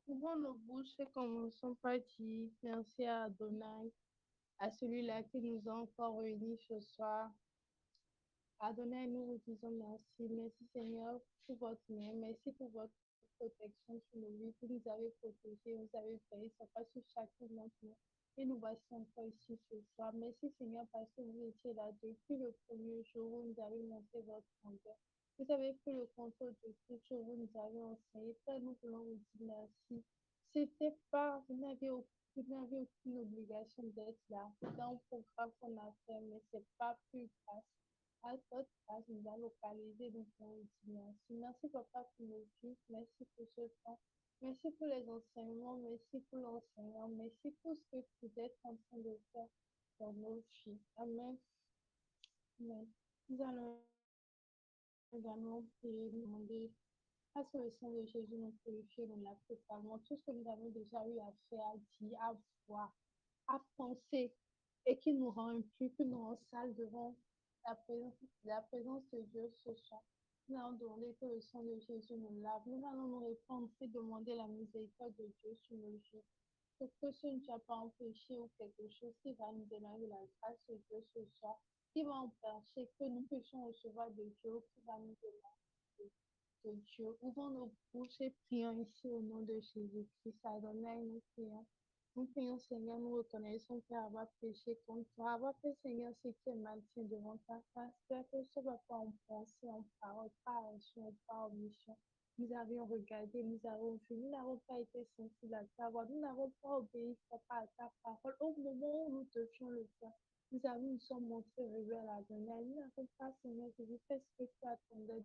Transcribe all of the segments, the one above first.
Ouvrons nos bouches et commençons par dire merci à Adonai, à celui-là qui nous a encore réunis ce soir. Adonai, nous vous disons merci. Merci Seigneur pour votre main. Merci pour votre protection sur nos vies. Vous nous avez protégés, vous avez veillé, ça passe sur chacun d'entre nous. Et nous voici encore ici ce soir. Merci Seigneur parce que vous étiez là depuis le premier jour où vous nous avez montré votre grandeur. Vous avez pris le contrôle de tout ce vous nous avez enseigné. Père, nous voulons vous dire merci. C'était pas, vous n'avez aucune obligation d'être là. C'est un programme qu'on a fait, mais c'est pas plus grave. À votre place, nous allons localiser donc on dit merci. Merci papa pour nos fils, merci pour ce temps. Merci pour les enseignements, merci pour l'enseignant, merci pour ce que vous êtes en train de faire pour nos filles. Amen. Amen. Nous allons également prier, demander à ce que le sang de Jésus nous purifie, nous lave totalement. Tout ce que nous avons déjà eu à faire, à dire, à voir, à penser et qui nous rend impurs, qui nous rend sales devant la présence de Dieu ce soir. Nous allons demander que le sang de Jésus nous lave. Nous allons nous répandre et demander la miséricorde de Dieu sur nos vies. Pour que ce ne soit pas un péché ou quelque chose qui va nous éloigner de la grâce de Dieu ce soir, qui va empêcher que nous puissions recevoir de Dieu, qui va nous éloigner de Dieu. Ouvrons nos bouches et prions ici au nom de Jésus-Christ. Adonai, nous prions. Nous prions, Seigneur, nous reconnaissons qu'avoir péché contre toi, avoir fait, Seigneur, ce qui est malsain devant ta face, Père, que ce soit pas en pensée, en parole, par action, par omission. Nous avions regardé, nous avons vu, nous n'avons pas été sensibles à ta voix, nous n'avons pas obéi, Papa, à ta parole au moment où nous devions le faire. Nous sommes montrés rebelles à donner. Nous n'avons pas, Seigneur Jésus, fait ce que tu attendais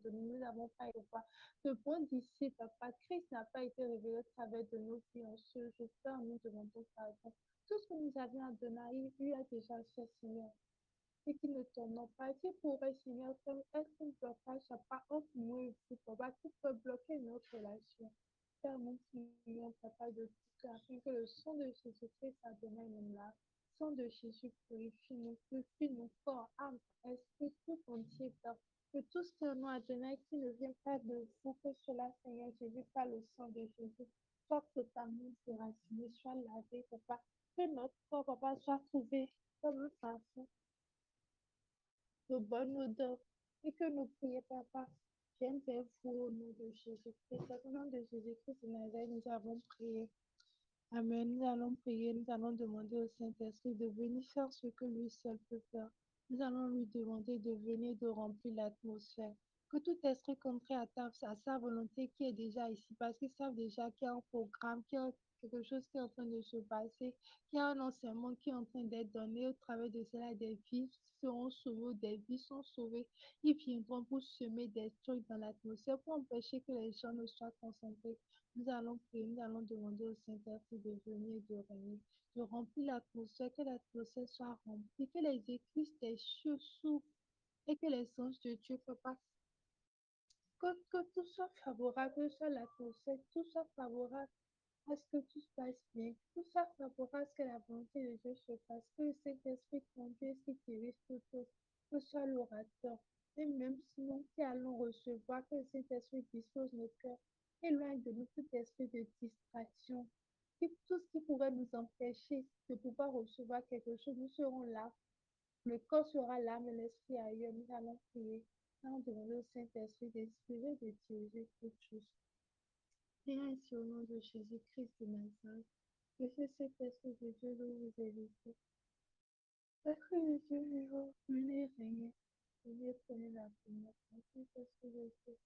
de nous. Nous n'avons pas été quoi. Le point d'ici, Papa, Christ n'a pas été révélé au travers de nos vies en ce jour. Père, nous demandons pardon. Tout ce que nous avions à donner, il a déjà fait, Seigneur. Et qui ne tournons pas, qui pourrait, Seigneur, être un blocage, pas entre nous et vous, Papa, qui peut bloquer notre relation. Père, nous prions, Papa, de tout cœur, afin que le sang de Jésus-Christ Adonai nous lave. Sang de Jésus purifie nos corps, âme, esprit, tout entier, Père. Que tout ce que nous Adonai qui ne vient pas de vous, que cela, Seigneur Jésus, par le sang de Jésus, soit totalement déraciné, soit lavé, Papa. Que notre corps, Papa, soit trouvé comme un parfum de bonne odeur et que nos prières, Papa, viennent vers vous au nom de Jésus-Christ. Au nom de Jésus-Christ de Nazareth, nous avons prié. Amen. Nous allons prier, nous allons demander au Saint-Esprit de venir faire ce que lui seul peut faire. Nous allons lui demander de venir de remplir l'atmosphère. Que tout esprit contraire à sa volonté qui est déjà ici, parce qu'ils savent déjà qu'il y a un programme, qu'il y a quelque chose qui est en train de se passer, qu'il y a un enseignement qui est en train d'être donné au travers de cela, des vies seront sauvées, des vies sont sauvées. Ils viendront pour semer des trucs dans l'atmosphère, pour empêcher que les gens ne soient concentrés. Nous allons prier, nous allons demander au Saint-Esprit de venir et de régner, de remplir l'atmosphère, que l'atmosphère soit remplie, que les écluses des cieux s'ouvrent et que les anges de Dieu, Papa, que tout soit favorable, que ce soit l'atmosphère, tout soit favorable à ce que tout se passe bien, tout soit favorable à ce que la volonté de Dieu se fasse, que le Saint-Esprit conduise, qui dirige tout, que ce soit l'orateur, et même si nous qui allons recevoir, que le Saint-Esprit dispose nos cœurs, éloigne de nous tout esprit de distraction, tout ce qui pourrait nous empêcher de pouvoir recevoir quelque chose, nous serons là. Le corps sera là, mais l'esprit ailleurs. Nous allons prier. Nous allons demander au Saint-Esprit d'inspirer, de diriger toutes choses. Prions ainsi au nom de Jésus-Christ de Nazareth. Que ce Saint-Esprit de Dieu nous vous évite. Esprit de Dieu vivant, venez régner. Venez prenez la première place. Saint-Esprit de Dieu,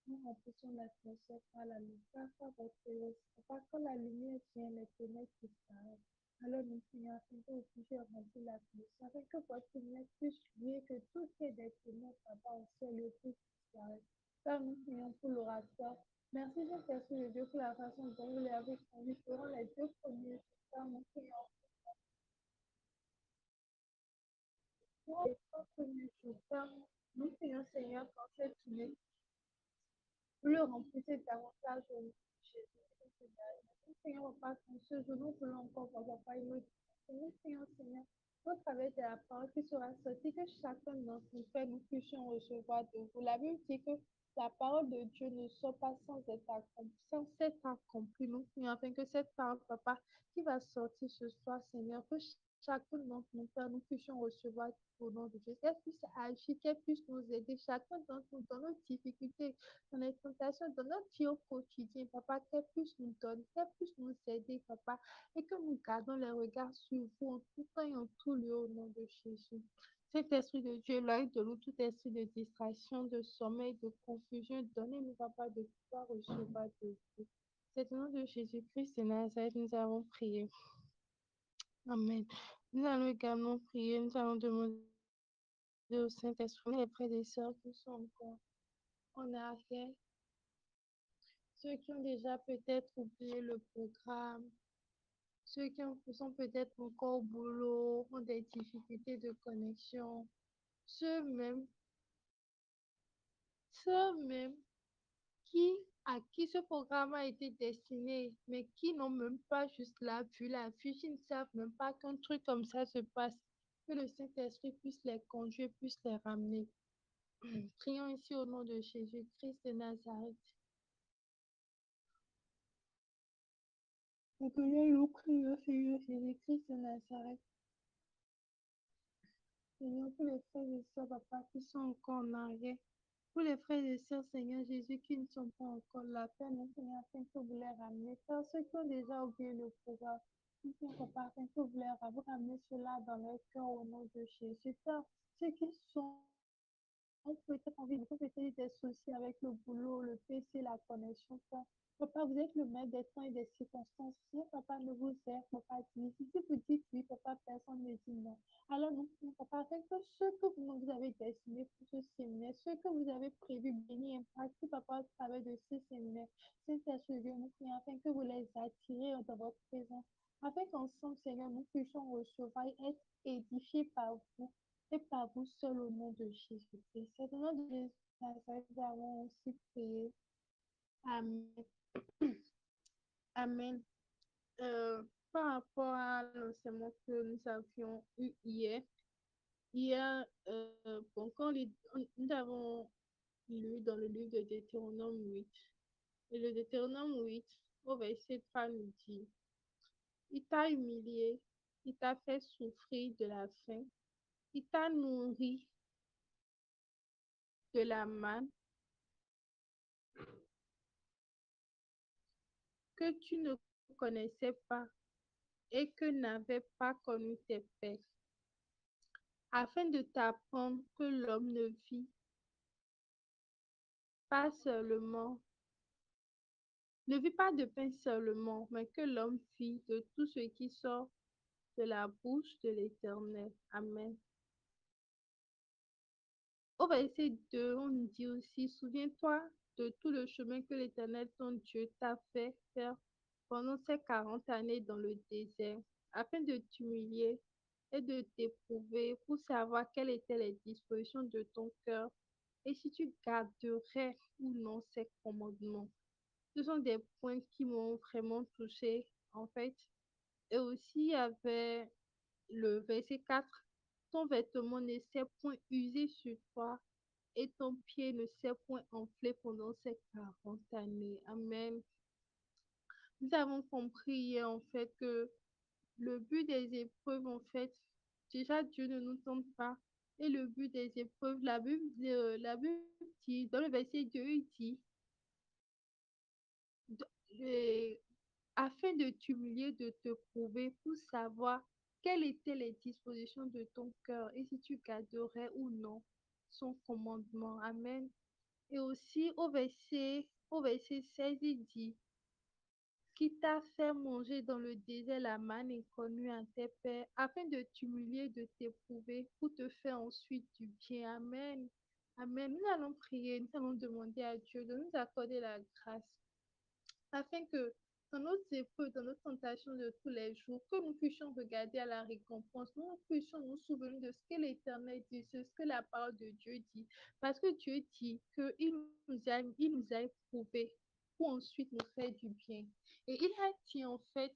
nous remplissons l'atmosphère par la lumière, par votre présence. Pas quand la lumière vient, les ténèbres disparaissent. Alors nous prions afin que vous puissiez remplir l'atmosphère, afin que votre lumière puisse briller, que tout ce qui est des ténèbres, Papa, au ciel, le puisse disparaître. Car nous prions pour l'oratoire. Merci, Saint-Esprit de Dieu, pour la façon dont vous l'avez conduit durant les 2 premiers jours. Car nous prions pour les 3 premiers jours. Car nous prions, Seigneur, quand cette journée, vous le remplissez davantage au nom de Jésus. Nous prions, Papa, qu'en ce jour, nous voulons encore, Papa, et nous prions, Seigneur, au travers de la parole qui sera sortie, que chacun d'entre nous, Père, nous puissions recevoir de vous. La Bible dit que la parole de Dieu ne soit pas sans être accomplie. Nous prions afin que cette parole, papa, qui va sortir ce soir, Seigneur, que chacun d'entre nous, Père, nous puissions recevoir au nom de Dieu. Qu'elle puisse agir, qu'elle puisse nous aider, chacun d'entre nous, dans nos difficultés, dans les tentations, dans notre vie au quotidien, papa, qu'elle puisse nous donner, qu'elle puisse nous aider, papa, et que nous gardons les regards sur vous en tout temps et en tout lieu au nom de Jésus. Cet esprit de Dieu, l'œil de loup, tout esprit de distraction, de sommeil, de confusion, donnez-nous, papa, de pouvoir recevoir de vous. C'est au nom de Jésus-Christ de Nazareth, nous avons prié. Amen. Nous allons également prier, nous allons demander au Saint-Esprit, les frères et sœurs qui sont encore en arrière, ceux qui ont déjà peut-être oublié le programme, ceux qui sont peut-être encore au boulot, ont des difficultés de connexion, ceux-mêmes, ceux-mêmes à qui ce programme a été destiné, mais qui n'ont même pas juste la vue, qui ne savent même pas qu'un truc comme ça se passe, que le Saint-Esprit puisse les conduire, puisse les ramener. Prions ici au nom de Jésus-Christ de Nazareth. Nous prions, Seigneur Jésus-Christ de Nazareth. Seigneur, pour les frères et sœurs, papa, qui sont encore en arrière, pour les frères et sœurs, Seigneur Jésus, qui ne sont pas encore là, Père, nous prions afin que vous les ramenez. Père, ceux qui ont déjà oublié le pouvoir, nous prions, papa, afin que vous les ramenez cela dans leur cœur au nom de Jésus. Père, ceux qui sont on peut être en vie, peut-être des soucis avec le boulot, le PC, la connexion. Papa, vous êtes le maître des temps et des circonstances. Si papa ne vous sert, papa dit. Si vous dites oui, papa, personne ne dit non. Alors nous prions, papa, afin que ceux que vous avez destinés pour ce séminaire, ceux que vous avez prévu bénir, impacter, papa, à travers de ce séminaire, Saint-Esprit, nous prions afin que vous les attirez dans votre présence. Afin qu'ensemble, Seigneur, nous puissions recevoir et être édifiés par vous et par vous seul au nom de Jésus-Christ. C'est au nom de Jésus que nous avons aussi prié. Amen. Amen. Euh, Par rapport à l'enseignement que nous avions eu hier, bon, nous avons lu dans le livre de Deutéronome 8. Et le Deutéronome 8, au verset 3, nous dit, il t'a humilié, il t'a fait souffrir de la faim, il t'a nourri de la manne que tu ne connaissais pas et que n'avaient pas connu tes pères, afin de t'apprendre que l'homme ne vit pas seulement, ne vit pas de pain seulement, mais que l'homme vit de tout ce qui sort de la bouche de l'Éternel. Amen. Au verset 2, on nous dit aussi, souviens-toi de tout le chemin que l'Éternel, ton Dieu, t'a fait faire pendant ces 40 années dans le désert, afin de t'humilier et de t'éprouver pour savoir quelles étaient les dispositions de ton cœur et si tu garderais ou non ces commandements. Ce sont des points qui m'ont vraiment touchée, en fait. Et aussi, il y avait le verset 4. Ton vêtement ne s'est point usé sur toi et ton pied ne s'est point enflé pendant ces 40 années. Amen. Nous avons compris en fait que le but des épreuves, en fait, déjà Dieu ne nous tente pas. Et le but des épreuves, la Bible dit, dans le verset 2, il dit, euh, afin de t'humilier, de te prouver pour savoir quelles étaient les dispositions de ton cœur et si tu garderais ou non son commandement. Amen. Et aussi au verset 16, il dit, qui t'a fait manger dans le désert la manne inconnue à tes pères, afin de t'humilier, de t'éprouver, pour te faire ensuite du bien. Amen. Amen. Nous allons prier, nous allons demander à Dieu de nous accorder la grâce afin que dans nos épreuves, dans nos tentations de tous les jours, que nous puissions regarder à la récompense, nous puissions nous souvenir de ce que l'Éternel dit, de ce que la parole de Dieu dit. Parce que Dieu dit qu'il nous a éprouvés pour ensuite nous faire du bien. Et il a dit en fait,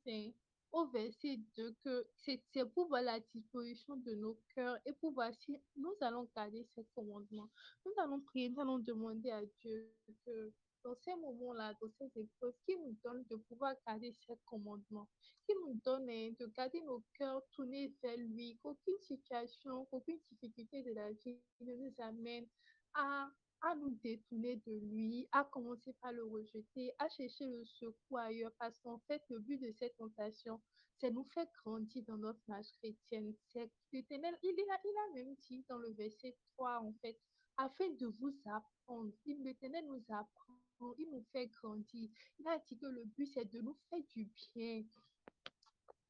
au verset 2 que c'est pour voir la disposition de nos cœurs et pour voir si nous allons garder ces commandements. Nous allons prier, nous allons demander à Dieu que dans ces moments-là, dans ces épreuves, qu'il nous donne de pouvoir garder ces commandements, qu'il nous donne de garder nos cœurs tournés vers lui, qu'aucune situation, qu'aucune difficulté de la vie ne nous amène à nous détourner de lui, à commencer par le rejeter, à chercher le secours ailleurs, parce qu'en fait, le but de cette tentation, c'est nous faire grandir dans notre marche chrétienne. C'est l'Éternel, il a même dit dans le verset 3 en fait, afin de vous apprendre. L'Éternel nous apprend, il nous fait grandir. Il a dit que le but, c'est de nous faire du bien.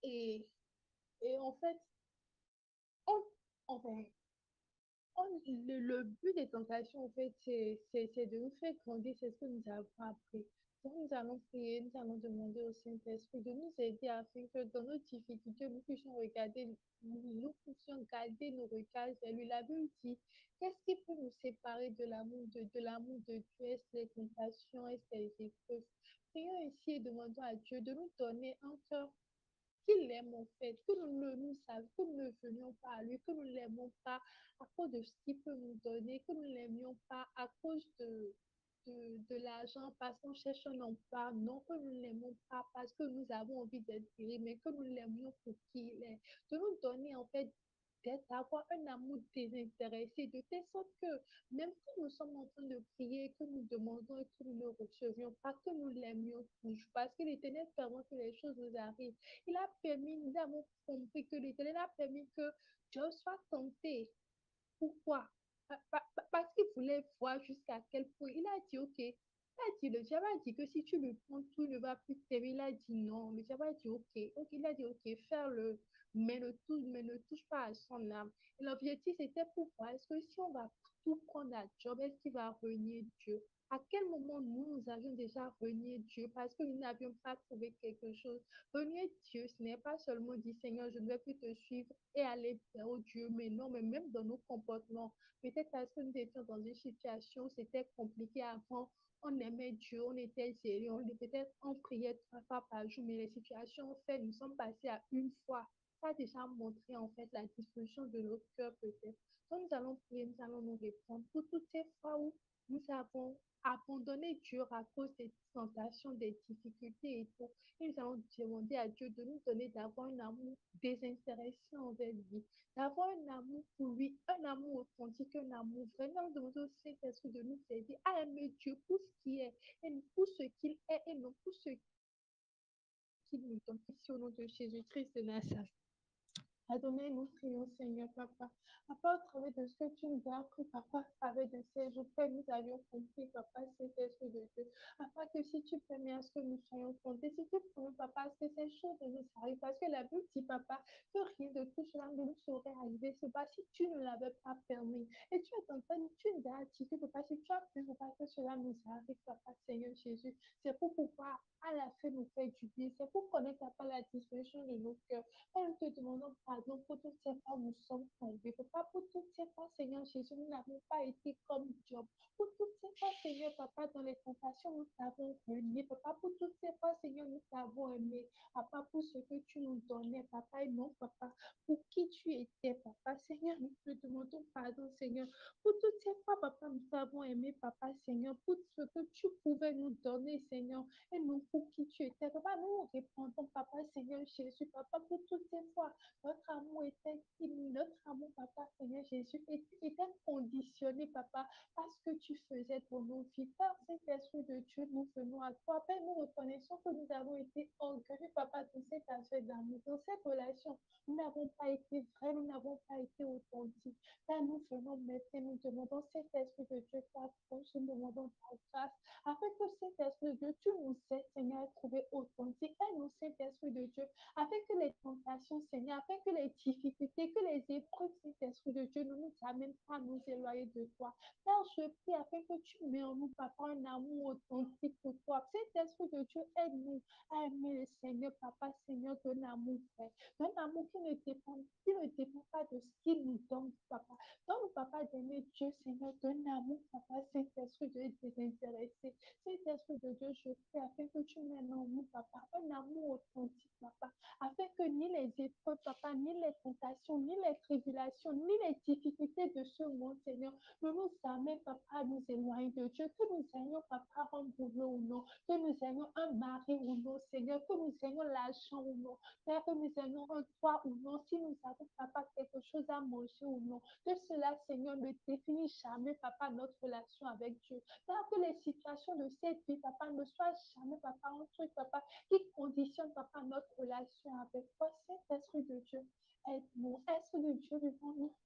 Et, et en fait, on, enfin, le but des tentations, en fait, c'est de nous faire grandir, c'est ce que nous avons appris. Donc, nous allons prier, nous allons demander au Saint-Esprit de nous aider afin que dans nos difficultés, nous puissions regarder, nous puissions garder nos regards vers lui. La Bible dit, qu'est-ce qui peut nous séparer de l'amour de Dieu? Est-ce les tentations? Est-ce les épreuves? Prions ici et demandons à Dieu de nous donner un cœur qu'il aime en fait, que nous ne nous savions, que nous ne venions pas à lui, que nous ne l'aimons pas à cause de ce qu'il peut nous donner, que nous ne l'aimions pas à cause de l'argent, parce qu'on cherche un emploi, non, que nous ne l'aimons pas parce que nous avons envie d'être guéris, mais que nous l'aimions pour qui il est. De nous donner en fait d'avoir un amour désintéressé, de telle sorte que même quand nous sommes en train de prier, que nous demandons et que nous ne recevions pas, que nous l'aimions toujours, parce que l'Éternel permet que les choses nous arrivent. Il a permis, nous avons compris que l'Éternel a permis que Job soit tenté. Pourquoi? Parce qu'il voulait voir jusqu'à quel point. Il a dit, OK. Il a dit, le diable a dit que si tu le prends, tout ne va plus t'aimer. Il a dit non. Le diable a dit, OK. OK, il a dit, OK, faire-le, mais ne touche pas à son âme. Et l'objectif, c'était pour voir, est-ce que si on va tout prendre à Job, est-ce qu'il va renier Dieu? À quel moment nous avions déjà renié Dieu parce que nous n'avions pas trouvé quelque chose? Renier Dieu, ce n'est pas seulement dire Seigneur, je ne vais plus te suivre et aller vers Dieu, mais non, mais même dans nos comportements. Peut-être parce que nous étions dans une situation où c'était compliqué avant, on aimait Dieu, on était sérieux, peut-être on priait 3 fois par jour, mais les situations ont fait, nous sommes passés à une fois. Ça a déjà montré en fait la disposition de notre cœur peut-être. Donc nous allons prier, nous allons nous répondre pour toutes ces fois où nous avons abandonné Dieu à cause des tentations, des difficultés et tout. Et nous allons demander à Dieu de nous donner d'avoir un amour désintéressé envers lui, d'avoir un amour pour lui, un amour authentique, un amour vraiment. Nous demandons au Saint-Esprit de nous aider à aimer Dieu pour ce qui est, et pour ce qu'il est, et non pour ce qu'il nous donne. Ici au nom de Jésus-Christ de Nazareth. Adonai, nous prions, Seigneur, Papa. Papa, au travers de ce que tu nous as appris, Papa, au travers de ces jours, Père, nous avions compris, Papa, cet esprit de Dieu. Papa, que si tu permets à ce que nous soyons comptés, si tu permets, Papa, à ce que ces choses nous arrivent, parce que la Bible dit, Papa, que rien de tout cela ne nous serait arrivé, c'est pas si tu ne l'avais pas permis. Et tu es en train, tu nous as dit que, Papa, si tu as permis, Papa, que cela nous arrive, Papa, Seigneur Jésus, c'est pour pouvoir à la fin nous faire du bien, c'est pour connaître, Papa, la disposition de nos cœurs. Et nous te demandons pardon pour toutes ces fois où nous sommes tombés. Papa, pour toutes ces fois, Seigneur Jésus, nous n'avons pas été comme Job. Pour toutes ces fois, Seigneur, Papa, dans les tentations, nous t'avons renié. Papa, pour toutes ces fois, Seigneur, nous t'avons aimé. Papa, pour ce que tu nous donnais, Papa, et non, Papa, pour qui tu étais, Papa. Seigneur, nous te demandons pardon, Seigneur. Pour toutes ces fois, Papa, nous t'avons aimé, Papa, Seigneur, pour ce que tu pouvais nous donner, Seigneur, et non pour qui tu étais. Papa, nous répondons, Papa, Seigneur Jésus, Papa, pour toutes ces fois, notre amour était, notre amour, Papa, Seigneur Jésus, était conditionné, Papa, parce que tu faisais pour nos vies. Par cet esprit de Dieu, nous venons à toi. Père, nous reconnaissons que nous avons été orgueilleux, Papa, dans cet aspect d'amour, dans cette relation. Nous n'avons pas été vrais, nous n'avons pas été authentiques. Père, nous venons maintenant, nous demandons cet esprit de Dieu, ta force, nous demandons ta grâce, afin que cet esprit de Dieu, tu nous aides, Seigneur, à trouver authentique. Aide-nous, cet esprit de Dieu, afin que les tentations, Seigneur, afin que les difficultés, que les épreuves, cet esprit de Dieu, ne nous amènent pas à nous éloigner de toi. Père, je prie afin que tu mets en nous, Papa, un amour authentique pour toi. Cet esprit de Dieu, aide-nous à aimer le Seigneur, Papa, Seigneur, d'un amour vrai, d'un amour qui ne dépend pas de ce qu'il nous donne, Papa. Donne, Papa, d'aimer Dieu, Seigneur, d'un amour, Papa, Saint-Esprit de désintéressé. Saint-Esprit de Dieu, je prie afin que tu m'aimes en nous, Papa, un amour authentique, Papa, afin que ni les épreuves, Papa, ni les tentations, ni les tribulations, ni les difficultés de ce monde, Seigneur, ne nous amènent, Papa, à nous éloigner de Dieu, que nous ayons, Papa, un boulot ou non, que nous ayons un mari ou non, Seigneur, que nous ayons l'argent ou non, Père, que nous ayons un toit ou non, si nous avons, Papa, quelque chose à manger ou non, que cela, Seigneur, ne définit jamais, Papa, notre relation avec Dieu. Père, que les situations de cette vie, Papa, ne soient jamais, Papa, un truc, Papa, qui conditionne, Papa, notre relation avec toi. Saint-Esprit de Dieu, aide-nous. Esprit de Dieu,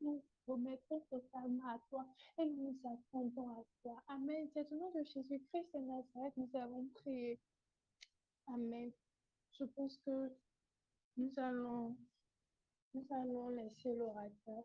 nous remettons totalement à toi et nous nous attendons à toi. Amen. C'est au nom de Jésus-Christ de Nazareth, nous avons prié. Amen. Je pense que nous allons, nous allons laisser l'orateur.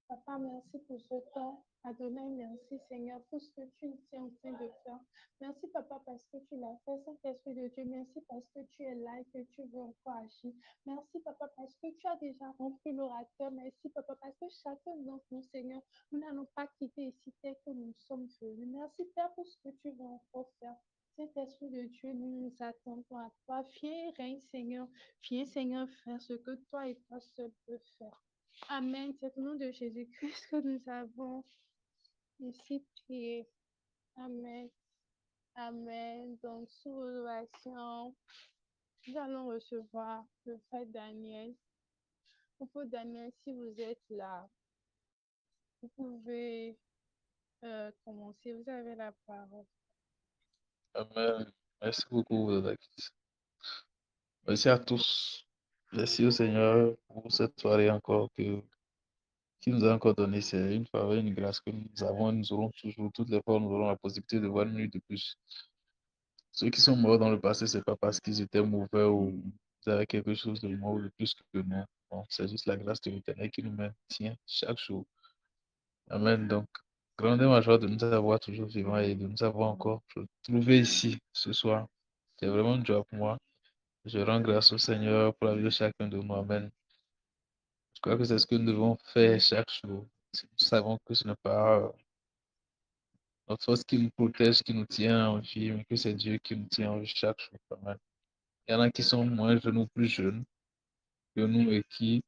Papa, merci pour ce temps. Adonai, merci Seigneur pour ce que tu es en train de faire. Merci Papa parce que tu l'as fait, Saint-Esprit de Dieu. Merci parce que tu es là et que tu veux encore agir. Merci Papa parce que tu as déjà rempli l'orateur. Merci Papa parce que chacun d'entre nous, Seigneur, nous n'allons pas quitter ici tel que nous sommes venus. Merci Père pour ce que tu veux encore faire. Saint-Esprit de Dieu, nous nous attendons à toi. Viens et règne Seigneur. Viens Seigneur faire ce que toi et toi seul peux faire. Amen. C'est au nom de Jésus-Christ que nous avons ici prié. Amen. Amen. Donc, sous l'ovation, nous allons recevoir le frère Daniel. Pour Daniel, si vous êtes là, vous pouvez commencer. Vous avez la parole. Amen. Merci beaucoup, David. Merci à tous. Merci au Seigneur pour cette soirée encore qui nous a encore donné. C'est une faveur, une grâce que nous avons. Nous aurons toujours, toutes les fois, nous aurons la possibilité de voir une nuit de plus. Ceux qui sont morts dans le passé, c'est pas parce qu'ils étaient mauvais ou ils avaient quelque chose de mauvais de plus que nous. Bon, c'est juste la grâce de l'Éternel qui nous maintient chaque jour. Amen. Donc, grande est ma joie de nous avoir toujours vivants et de nous avoir encore trouvés ici ce soir. C'est vraiment une joie pour moi. Je rends grâce au Seigneur pour la vie de chacun de nous. Amen. Je crois que c'est ce que nous devons faire chaque jour. Nous savons que ce n'est pas notre force qui nous protège, qui nous tient en vie, mais que c'est Dieu qui nous tient en vie chaque jour. Amen. Il y en a qui sont moins jeunes ou plus jeunes que nous et qui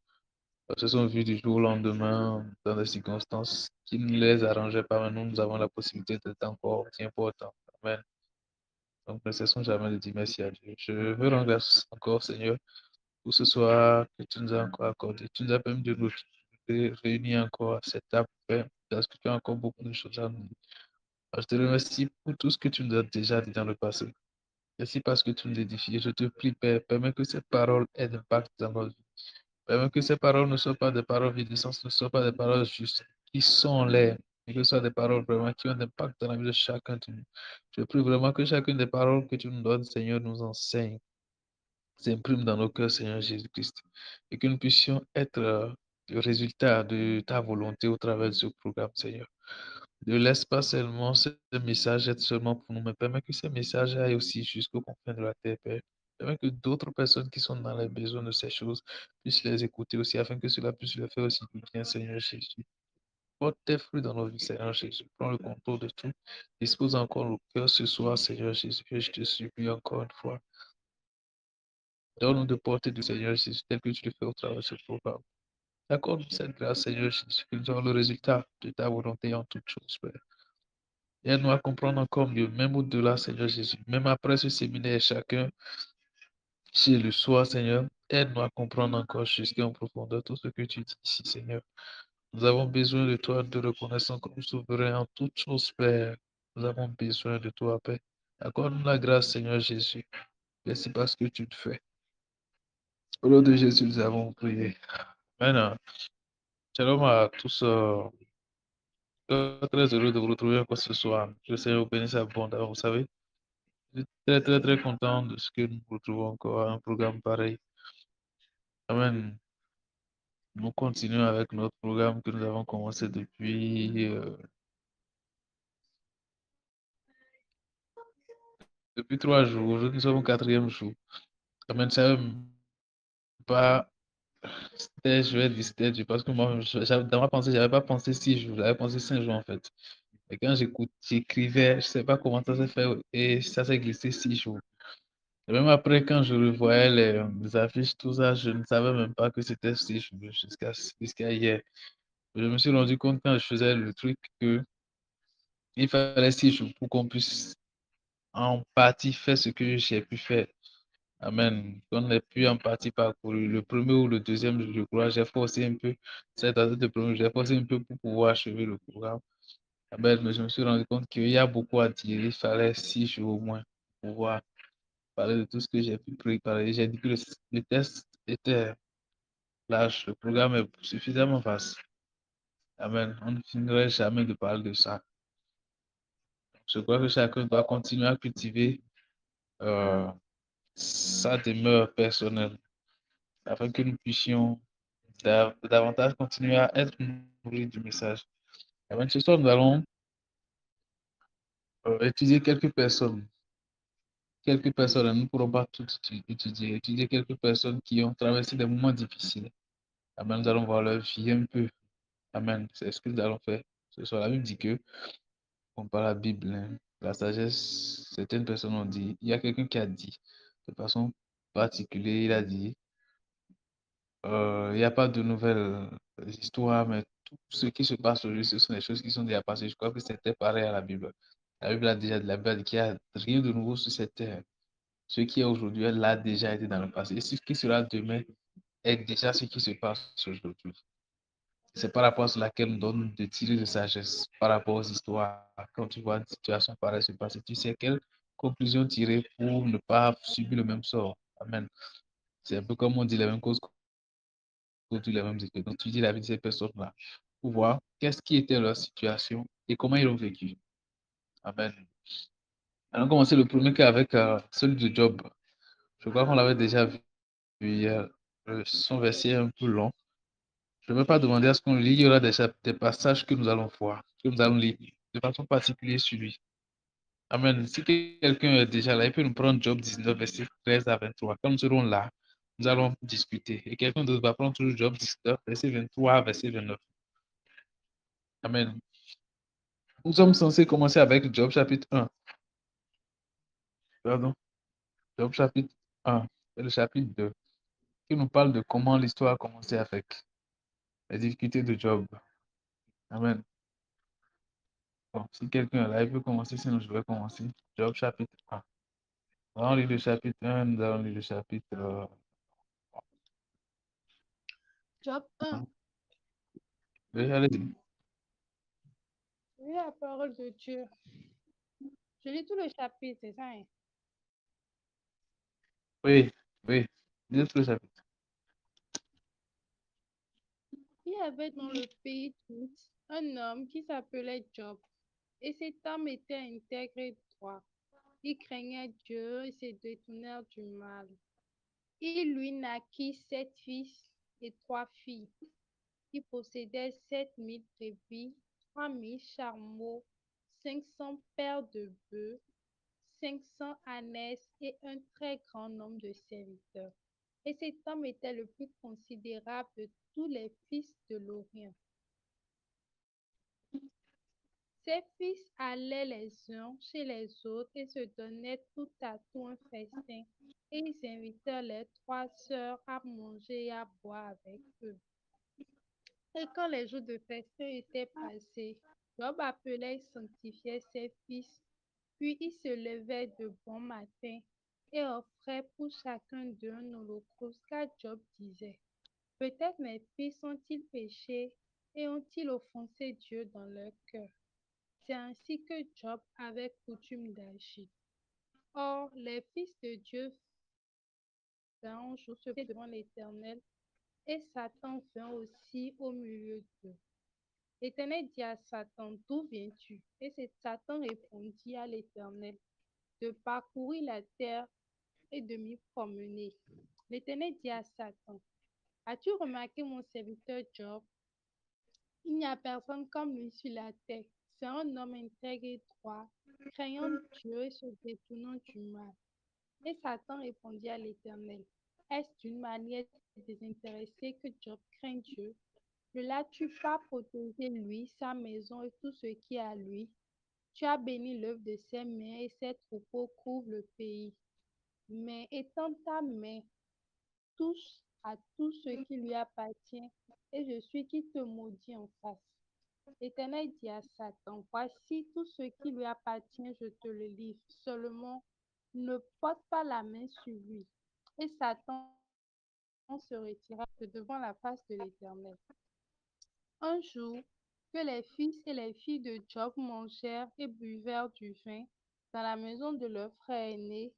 se sont vus du jour au lendemain dans des circonstances qui ne les arrangeaient pas. Mais nous avons la possibilité d'être encore bien important. Amen. Donc, ne cessons jamais de dire merci à Dieu. Je veux rendre grâce encore, Seigneur, pour ce soir que tu nous as encore accordé. Tu nous as permis de nous réunir encore à cette table, Père, parce que tu as encore beaucoup de choses à nous dire. Je te remercie pour tout ce que tu nous as déjà dit dans le passé. Merci parce que tu nous édifies. Je te prie, Père, permets que ces paroles aient un impact dans notre vie. Permets que ces paroles ne soient pas des paroles vides de sens, ne soient pas des paroles justes, qui sont en l'air, mais que ce soit des paroles vraiment qui ont un impact dans la vie de chacun de nous. Je prie vraiment que chacune des paroles que tu nous donnes, Seigneur, nous enseigne, s'imprime dans nos cœurs, Seigneur Jésus-Christ, et que nous puissions être le résultat de ta volonté au travers de ce programme, Seigneur. Ne laisse pas seulement ce message être seulement pour nous, mais permets que ce message aille aussi jusqu'aux confins de la terre, Père. Permets que d'autres personnes qui sont dans les besoins de ces choses puissent les écouter aussi, afin que cela puisse le faire aussi du bien, Seigneur Jésus. Porte tes fruits dans nos vies, Seigneur Jésus. Prends le contrôle de tout. Dispose encore le cœur ce soir, Seigneur Jésus. Je te supplie encore une fois. Donne-nous de porter du Seigneur Jésus, tel que tu le fais au travers de ce programme. Accorde-nous cette grâce, Seigneur Jésus, que nous avons le résultat de ta volonté en toutes choses, Père. Aide-nous à comprendre encore mieux, même au-delà, Seigneur Jésus. Même après ce séminaire, chacun chez le soir, Seigneur, aide-nous à comprendre encore jusqu'en profondeur tout ce que tu dis ici, Seigneur. Nous avons besoin de toi, de reconnaissance comme souverain en toutes choses, Père. Nous avons besoin de toi, Père. Accorde-nous la grâce, Seigneur Jésus. Merci parce que tu le fais. Au nom de Jésus, nous avons prié. Amen. Shalom à tous. Très heureux de vous retrouver encore ce soir. Que le Seigneur vous bénisse abondamment. Vous savez, je suis très, très, très content de ce que nous nous retrouvons encore à un programme pareil. Amen. Nous continuons avec notre programme que nous avons commencé depuis depuis 3 jours. Aujourd'hui, nous sommes au 4e jour. Amen. Je ne savais pas. Je vais dire c'était Dieu parce que moi, dans ma pensée, je n'avais pas pensé 6 jours, j'avais pensé 5 jours en fait. Et quand j'écrivais, je ne sais pas comment ça s'est fait et ça s'est glissé 6 jours. Et même après, quand je revoyais les affiches, tout ça, je ne savais même pas que c'était 6 jours jusqu'à hier. Je me suis rendu compte quand je faisais le truc que il fallait 6 jours pour qu'on puisse en partie faire ce que j'ai pu faire. Amen. Qu'on ait pu en partie parcourir le premier ou le deuxième, je crois, j'ai forcé un peu, cette année de premier, j'ai forcé un peu pour pouvoir achever le programme. Amen. Mais je me suis rendu compte qu'il y a beaucoup à dire. Il fallait 6 jours au moins pour pouvoir parler de tout ce que j'ai pu préparer. J'ai dit que le test était large, le programme est suffisamment vaste. Amen. On ne finirait jamais de parler de ça. Je crois que chacun doit continuer à cultiver euh, sa demeure personnelle afin que nous puissions davantage continuer à être nourris du message. Amen. Ce soir, nous allons étudier quelques personnes. Quelques personnes, nous ne pourrons pas toutes étudier quelques personnes qui ont traversé des moments difficiles. Amen. Nous allons voir leur vie un peu. Amen. C'est ce que nous allons faire. Ce soir, la Bible dit que, on parle la Bible, hein, la sagesse, certaines personnes ont dit, il y a quelqu'un qui a dit, de façon particulière, il a dit, il n'y a pas de nouvelles histoires, mais tout ce qui se passe aujourd'hui, ce sont des choses qui sont déjà passées. Je crois que c'était pareil à la Bible. La Bible a déjà dit, la Bible a dit qu'il n'y a rien de nouveau sur cette terre. Ce qui est aujourd'hui, elle a déjà été dans le passé. Et ce qui sera demain est déjà ce qui se passe aujourd'hui. C'est par rapport à laquelle nous donne de tirer de sagesse par rapport aux histoires. Quand tu vois une situation pareille se passer, tu sais quelle conclusion tirer pour ne pas subir le même sort. Amen. C'est un peu comme on dit les mêmes causes tous les mêmes écrits. Donc, tu dis la vie de ces personnes-là pour voir qu'est-ce qui était leur situation et comment ils l'ont vécu. Amen. Allons commencer le premier cas avec celui de Job. Je crois qu'on l'avait déjà vu hier. Son verset est un peu long. Je ne vais pas demander à ce qu'on lit. Il y aura des passages que nous allons voir, que nous allons lire de façon particulière sur lui. Amen. Si quelqu'un est déjà là, il peut nous prendre Job 19, verset 13 à 23. Quand nous serons là, nous allons discuter. Et quelqu'un d'autre va prendre toujours Job 19, verset 23 à verset 29. Amen. Nous sommes censés commencer avec Job chapitre 1. Pardon. Job chapitre 1 et le chapitre 2 qui nous parle de comment l'histoire a commencé avec les difficultés de Job. Amen. Bon, si quelqu'un est là, il peut commencer, sinon je vais commencer. Job chapitre 1. Nous allons lire le chapitre 1, nous allons lire le chapitre Job 1. 2. Allez-y. Oui, la parole de Dieu. Je lis tout le chapitre, c'est ça, hein? Oui, oui. Lisez tout le chapitre. Il y avait dans le pays d'Ouz un homme qui s'appelait Job. Et cet homme était intègre et droit. Il craignait Dieu et se détournait du mal. Il lui naquit 7 fils et 3 filles. Il possédait 7 000 brebis, 3 000 chameaux, 500 paires de bœufs, 500 ânesses et un très grand nombre de serviteurs. Et cet homme était le plus considérable de tous les fils de l'Orient. Ses fils allaient les uns chez les autres et se donnaient tout à tout un festin. Et ils invitèrent les 3 sœurs à manger et à boire avec eux. Et quand les jours de festin étaient passés, Job appelait et sanctifiait ses fils. Puis il se levait de bon matin et offrait pour chacun d'eux un holocauste, car Job disait, peut-être mes fils ont-ils péché et ont-ils offensé Dieu dans leur cœur. C'est ainsi que Job avait coutume d'agir. Or, les fils de Dieu vinrent un jour se présenter devant l'Éternel, et Satan vint aussi au milieu d'eux. L'Éternel dit à Satan, d'où viens-tu? Et c'est Satan répondit à l'Éternel, de parcourir la terre et de m'y promener. L'Éternel dit à Satan, as-tu remarqué mon serviteur Job? Il n'y a personne comme lui sur la terre. C'est un homme intègre et droit. craignant Dieu et se détournant du mal. Et Satan répondit à l'Éternel, est-ce d'une manière désintéressée que Job craint Dieu? Ne l'as-tu pas protégé lui, sa maison et tout ce qui est à lui? Tu as béni l'œuvre de ses mains et ses troupeaux couvrent le pays. Mais étends ta main, touche à tout ce qui lui appartient, et je suis qui te maudit en face. L'Éternel dit à Satan, voici tout ce qui lui appartient, je te le livre. Seulement, ne porte pas la main sur lui. Et Satan se retira de devant la face de l'Éternel. Un jour, que les fils et les filles de Job mangèrent et buvèrent du vin dans la maison de leur frère aîné,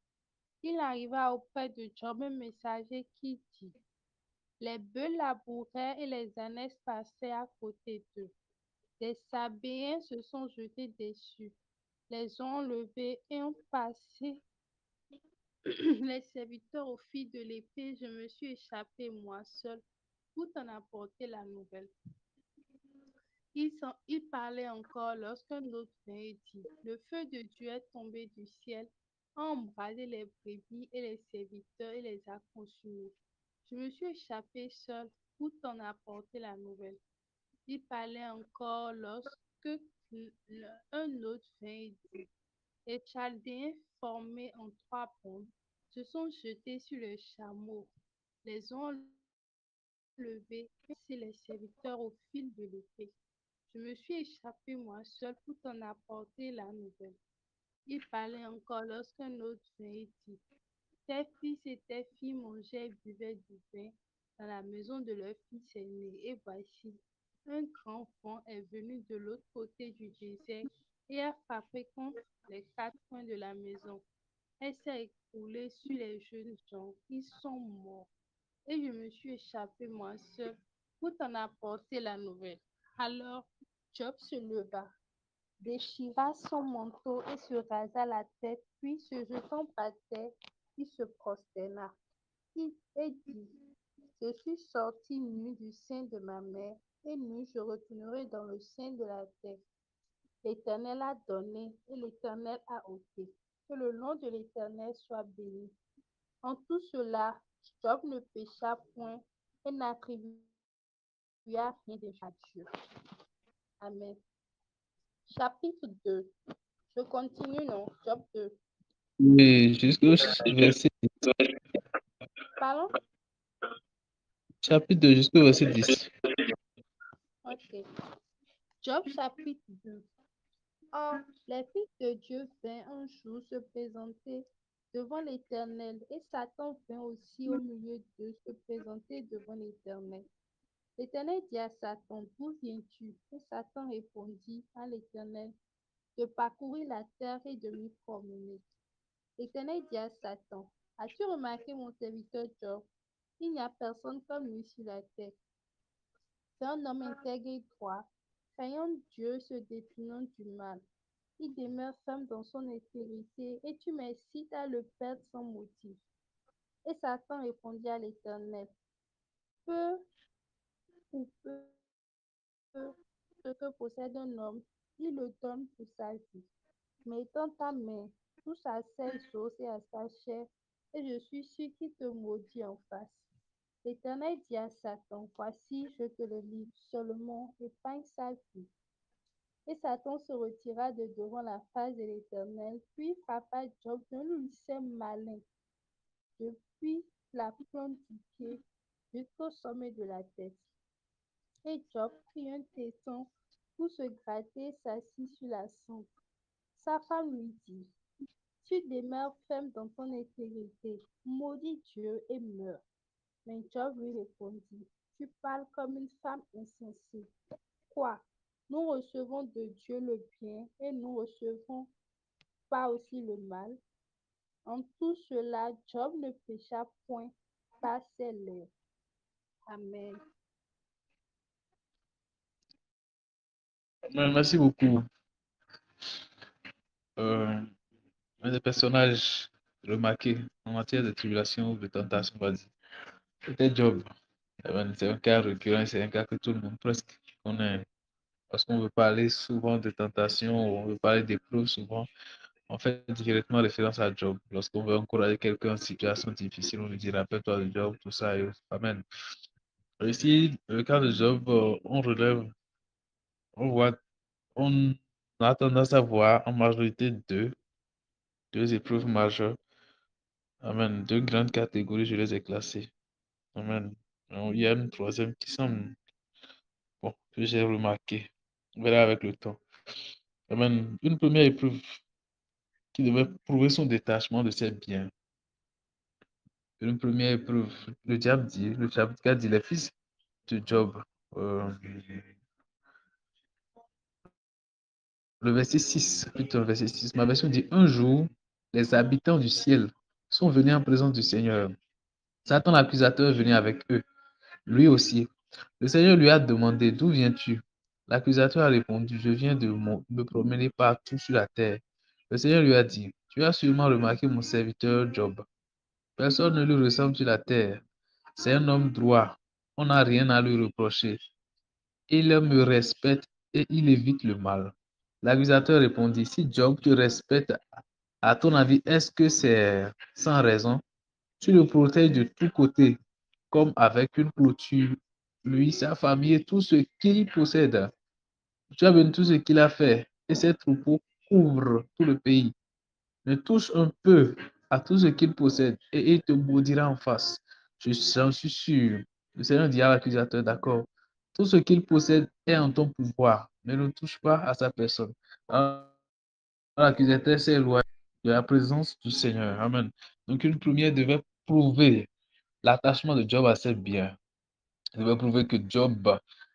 il arriva auprès de Job un messager qui dit, les bœufs labourèrent et les ânes passaient à côté d'eux. Des Sabéens se sont jetés dessus, les ont enlevés et ont passé les serviteurs au fil de l'épée. Je me suis échappé moi seul pour t'en apporter la nouvelle. Il parlait encore lorsqu'un autre vint et dit, le feu de Dieu est tombé du ciel, a embrasé les brebis et les serviteurs et les a consumés. Je me suis échappé seul pour t'en apporter la nouvelle. Il parlait encore lorsque un autre vint et dit, les Chaldéens formés en trois bandes se sont jetés sur les chameaux, les ont levés et c'est les serviteurs au fil de l'épée. Je me suis échappé moi seul pour t'en apporter la nouvelle. Il parlait encore lorsqu'un autre vint et dit, tes fils et tes filles mangeaient et buvaient du vin dans la maison de leur fils aîné. Et voici, un grand vent est venu de l'autre côté du désert et a frappé contre les quatre coins de la maison. Elle s'est écroulée sur les jeunes gens. Ils sont morts. Et je me suis échappé moi seul pour t'en apporter la nouvelle. Alors Job se leva, déchira son manteau et se rasa la tête, puis se jetant par terre, il se prosterna et dit, je suis sorti nu du sein de ma mère, et nu je retournerai dans le sein de la terre. L'Éternel a donné et l'Éternel a ôté. Que le nom de l'Éternel soit béni. En tout cela, Job ne pécha point et n'attribua rien de à Dieu. Amen. Chapitre 2. Je continue, non? Job 2. Oui, jusqu'au verset 10. Pardon? Chapitre 2 jusqu'au verset 10. Ok. Job chapitre 2. Or, les fils de Dieu vinrent un jour se présenter devant l'Éternel, et Satan vint aussi au milieu d'eux se présenter devant l'Éternel. L'Éternel dit à Satan, d'où viens-tu? Et Satan répondit à l'Éternel, de parcourir la terre et de m'y promener. L'Éternel dit à Satan, as-tu remarqué mon serviteur Job? Il n'y a personne comme lui sur la terre. C'est un homme intègre et droit, craignant Dieu, se détournant du mal. Il demeure ferme dans son intégrité, et tu m'incites à le perdre sans motif. Et Satan répondit à l'Éternel, peu ou peu ce que possède un homme, il le donne pour sa vie. Mais étends ta main, touche à ses os et à sa chair, et je suis sûr qu'il te maudit en face. L'Éternel dit à Satan, voici, je te le livre, seulement épargne sa vie. Et Satan se retira de devant la face de l'Éternel, puis frappa Job d'un lucet malin, depuis la plante du pied jusqu'au sommet de la tête. Et Job prit un tesson pour se gratter et s'assit sur la cendre. Sa femme lui dit, tu demeures ferme dans ton intégrité, maudis Dieu et meurs. Mais Job lui répondit, tu parles comme une femme insensée. Quoi? Nous recevons de Dieu le bien et nous recevons pas aussi le mal. En tout cela, Job ne pécha point par ses lèvres. Amen. Merci beaucoup. Un des personnages remarqués en matière de tribulation ou de tentation, on va dire, c'était Job. C'est un cas récurrent, c'est un cas que tout le monde presque connaît. Parce qu'on veut parler souvent de tentation, on veut parler d'épreuves souvent. On fait directement référence à Job. Lorsqu'on veut encourager quelqu'un en situation difficile, on lui dit rappelle-toi de Job, tout ça. Amen. Ici, le cas de Job, on relève, on voit, on a tendance à voir en majorité deux épreuves majeures. Amen. Deux grandes catégories, je les ai classées. Amen. Il y a une troisième qui semble, bon, que j'ai remarqué. On verra avec le temps. Amen. Une première épreuve qui devait prouver son détachement de ses biens. Une première épreuve, le diable dit, les fils de Job, euh, le verset 6, plutôt le verset 6, ma version dit, un jour, les habitants du ciel sont venus en présence du Seigneur. Satan l'accusateur est venu avec eux, lui aussi. Le Seigneur lui a demandé, d'où viens-tu? L'accusateur a répondu, je viens de me promener partout sur la terre. Le Seigneur lui a dit, tu as sûrement remarqué mon serviteur Job. Personne ne lui ressemble sur la terre. C'est un homme droit. On n'a rien à lui reprocher. Il me respecte et il évite le mal. L'accusateur répondit, si Job te respecte, à ton avis, est-ce que c'est sans raison? Tu le protèges de tous côtés, comme avec une clôture, lui, sa famille et tout ce qu'il possède. Tu as vu tout ce qu'il a fait, et ses troupeaux couvrent tout le pays. Mais touche un peu à tout ce qu'il possède, et il te maudira en face. J'en suis sûr. Le Seigneur dit à l'accusateur, d'accord, tout ce qu'il possède est en ton pouvoir, mais ne touche pas à sa personne. Alors, l'accusateur s'est éloigné de la présence du Seigneur. Amen. Donc, une première devait prouver l'attachement de Job à ses biens. Il devait prouver que Job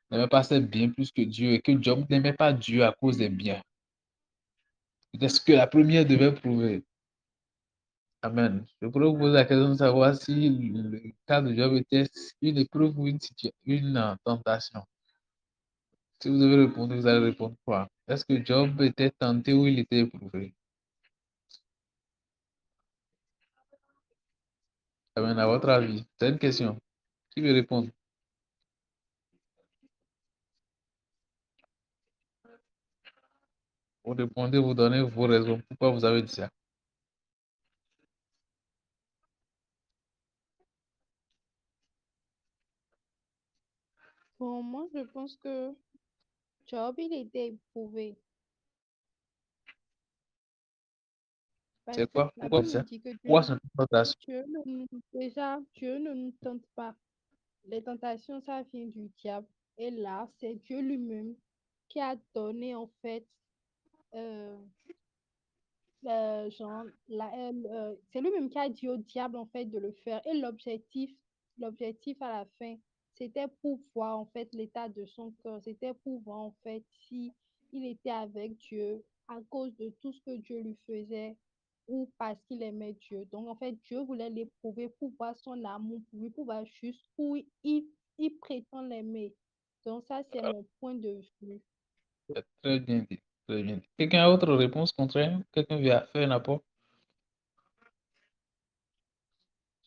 n'aimait pas ses biens plus que Dieu et que Job n'aimait pas Dieu à cause des biens. C'est ce que la première devait prouver. Amen. Je pourrais vous poser la question de savoir si le cas de Job était une épreuve ou une tentation. Si vous devez répondre, vous allez répondre quoi? Est-ce que Job était tenté ou il était éprouvé? Amen. À votre avis, c'est une question. Qui veut répondre? Vous répondez, vous donnez vos raisons. Pourquoi vous avez dit ça? Pour moi, je pense que Job, il était éprouvé. Parce C'est que quoi? la Pourquoi Bible c'est nous ça? dit que Pourquoi c'est une tentation? Dieu ne nous tente pas. Les tentations, ça vient du diable. Et là, c'est Dieu lui-même qui a donné, en fait, euh, c'est lui-même qui a dit au diable, en fait, de le faire. Et l'objectif à la fin, c'était pour voir, en fait, l'état de son cœur. C'était pour voir, en fait, si il était avec Dieu à cause de tout ce que Dieu lui faisait ou parce qu'il aimait Dieu. Donc, en fait, Dieu voulait l'éprouver pour voir son amour pour lui, pour voir jusqu'où il prétend l'aimer. Donc, ça, c'est mon point de vue. C'est très bien dit. Très bien dit. Quelqu'un a autre réponse contraire? Quelqu'un veut faire un apport?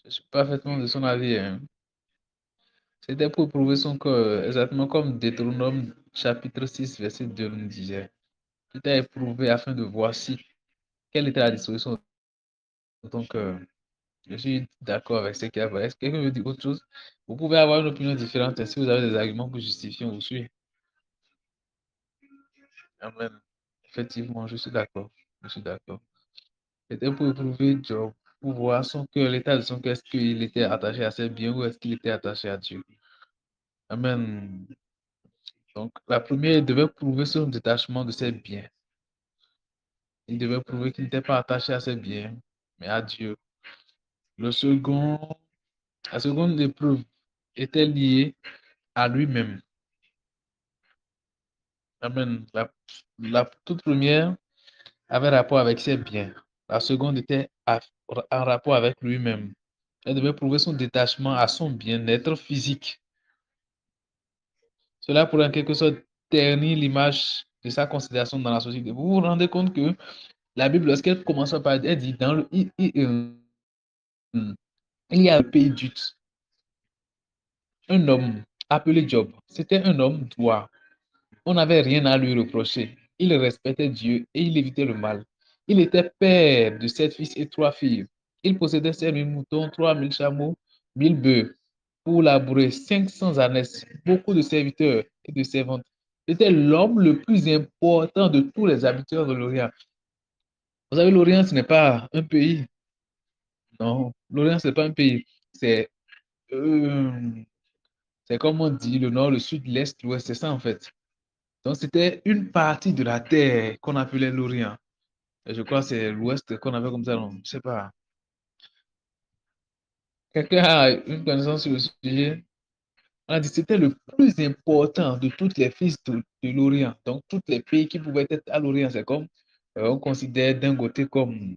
Je suis parfaitement de son avis, hein. C'était pour prouver son corps, exactement comme Deutéronome chapitre 6, verset 2 nous disait. Il t'a éprouvé afin de voir si quelle était la disposition de ton cœur. Je suis d'accord avec ce qu'il a fait. Est-ce que quelqu'un veut dire autre chose? Vous pouvez avoir une opinion différente si vous avez des arguments pour justifier, on vous suit. Amen. Effectivement, je suis d'accord. Je suis d'accord. C'était pour éprouver Job, pour voir son cœur, l'état de son cœur, est-ce qu'il était attaché à ses biens ou est-ce qu'il était attaché à Dieu. Amen. Donc, la première, il devait prouver son détachement de ses biens. Il devait prouver qu'il n'était pas attaché à ses biens, mais à Dieu. Le second, la seconde épreuve était liée à lui-même. Amen. La toute première avait rapport avec ses biens. La seconde était en rapport avec lui-même. Elle devait prouver son détachement à son bien-être physique. Cela pourrait en quelque sorte ternir l'image de sa considération dans la société. Vous vous rendez compte que la Bible, lorsqu'elle commence par elle dit dans il y a le pays d'Ut, un homme appelé Job. C'était un homme droit. on n'avait rien à lui reprocher. Il respectait Dieu et il évitait le mal. Il était père de 7 fils et 3 filles. Il possédait 5 000 moutons, 3 000 chameaux, 1 000 bœufs pour labourer, 500 ânesses, beaucoup de serviteurs et de servantes. Il était l'homme le plus important de tous les habitants de l'Orient. Vous savez, l'Orient, ce n'est pas un pays. Non, l'Orient, ce n'est pas un pays. C'est euh, c'est comme on dit, le nord, le sud, l'est, l'ouest, c'est ça en fait. Donc, c'était une partie de la terre qu'on appelait l'Orient. Et je crois que c'est l'ouest qu'on avait comme ça, non, je ne sais pas. Quelqu'un a une connaissance sur le sujet? On a dit que c'était le plus important de tous les fils de l'Orient. Donc, tous les pays qui pouvaient être à l'Orient, c'est comme, on considère d'un côté comme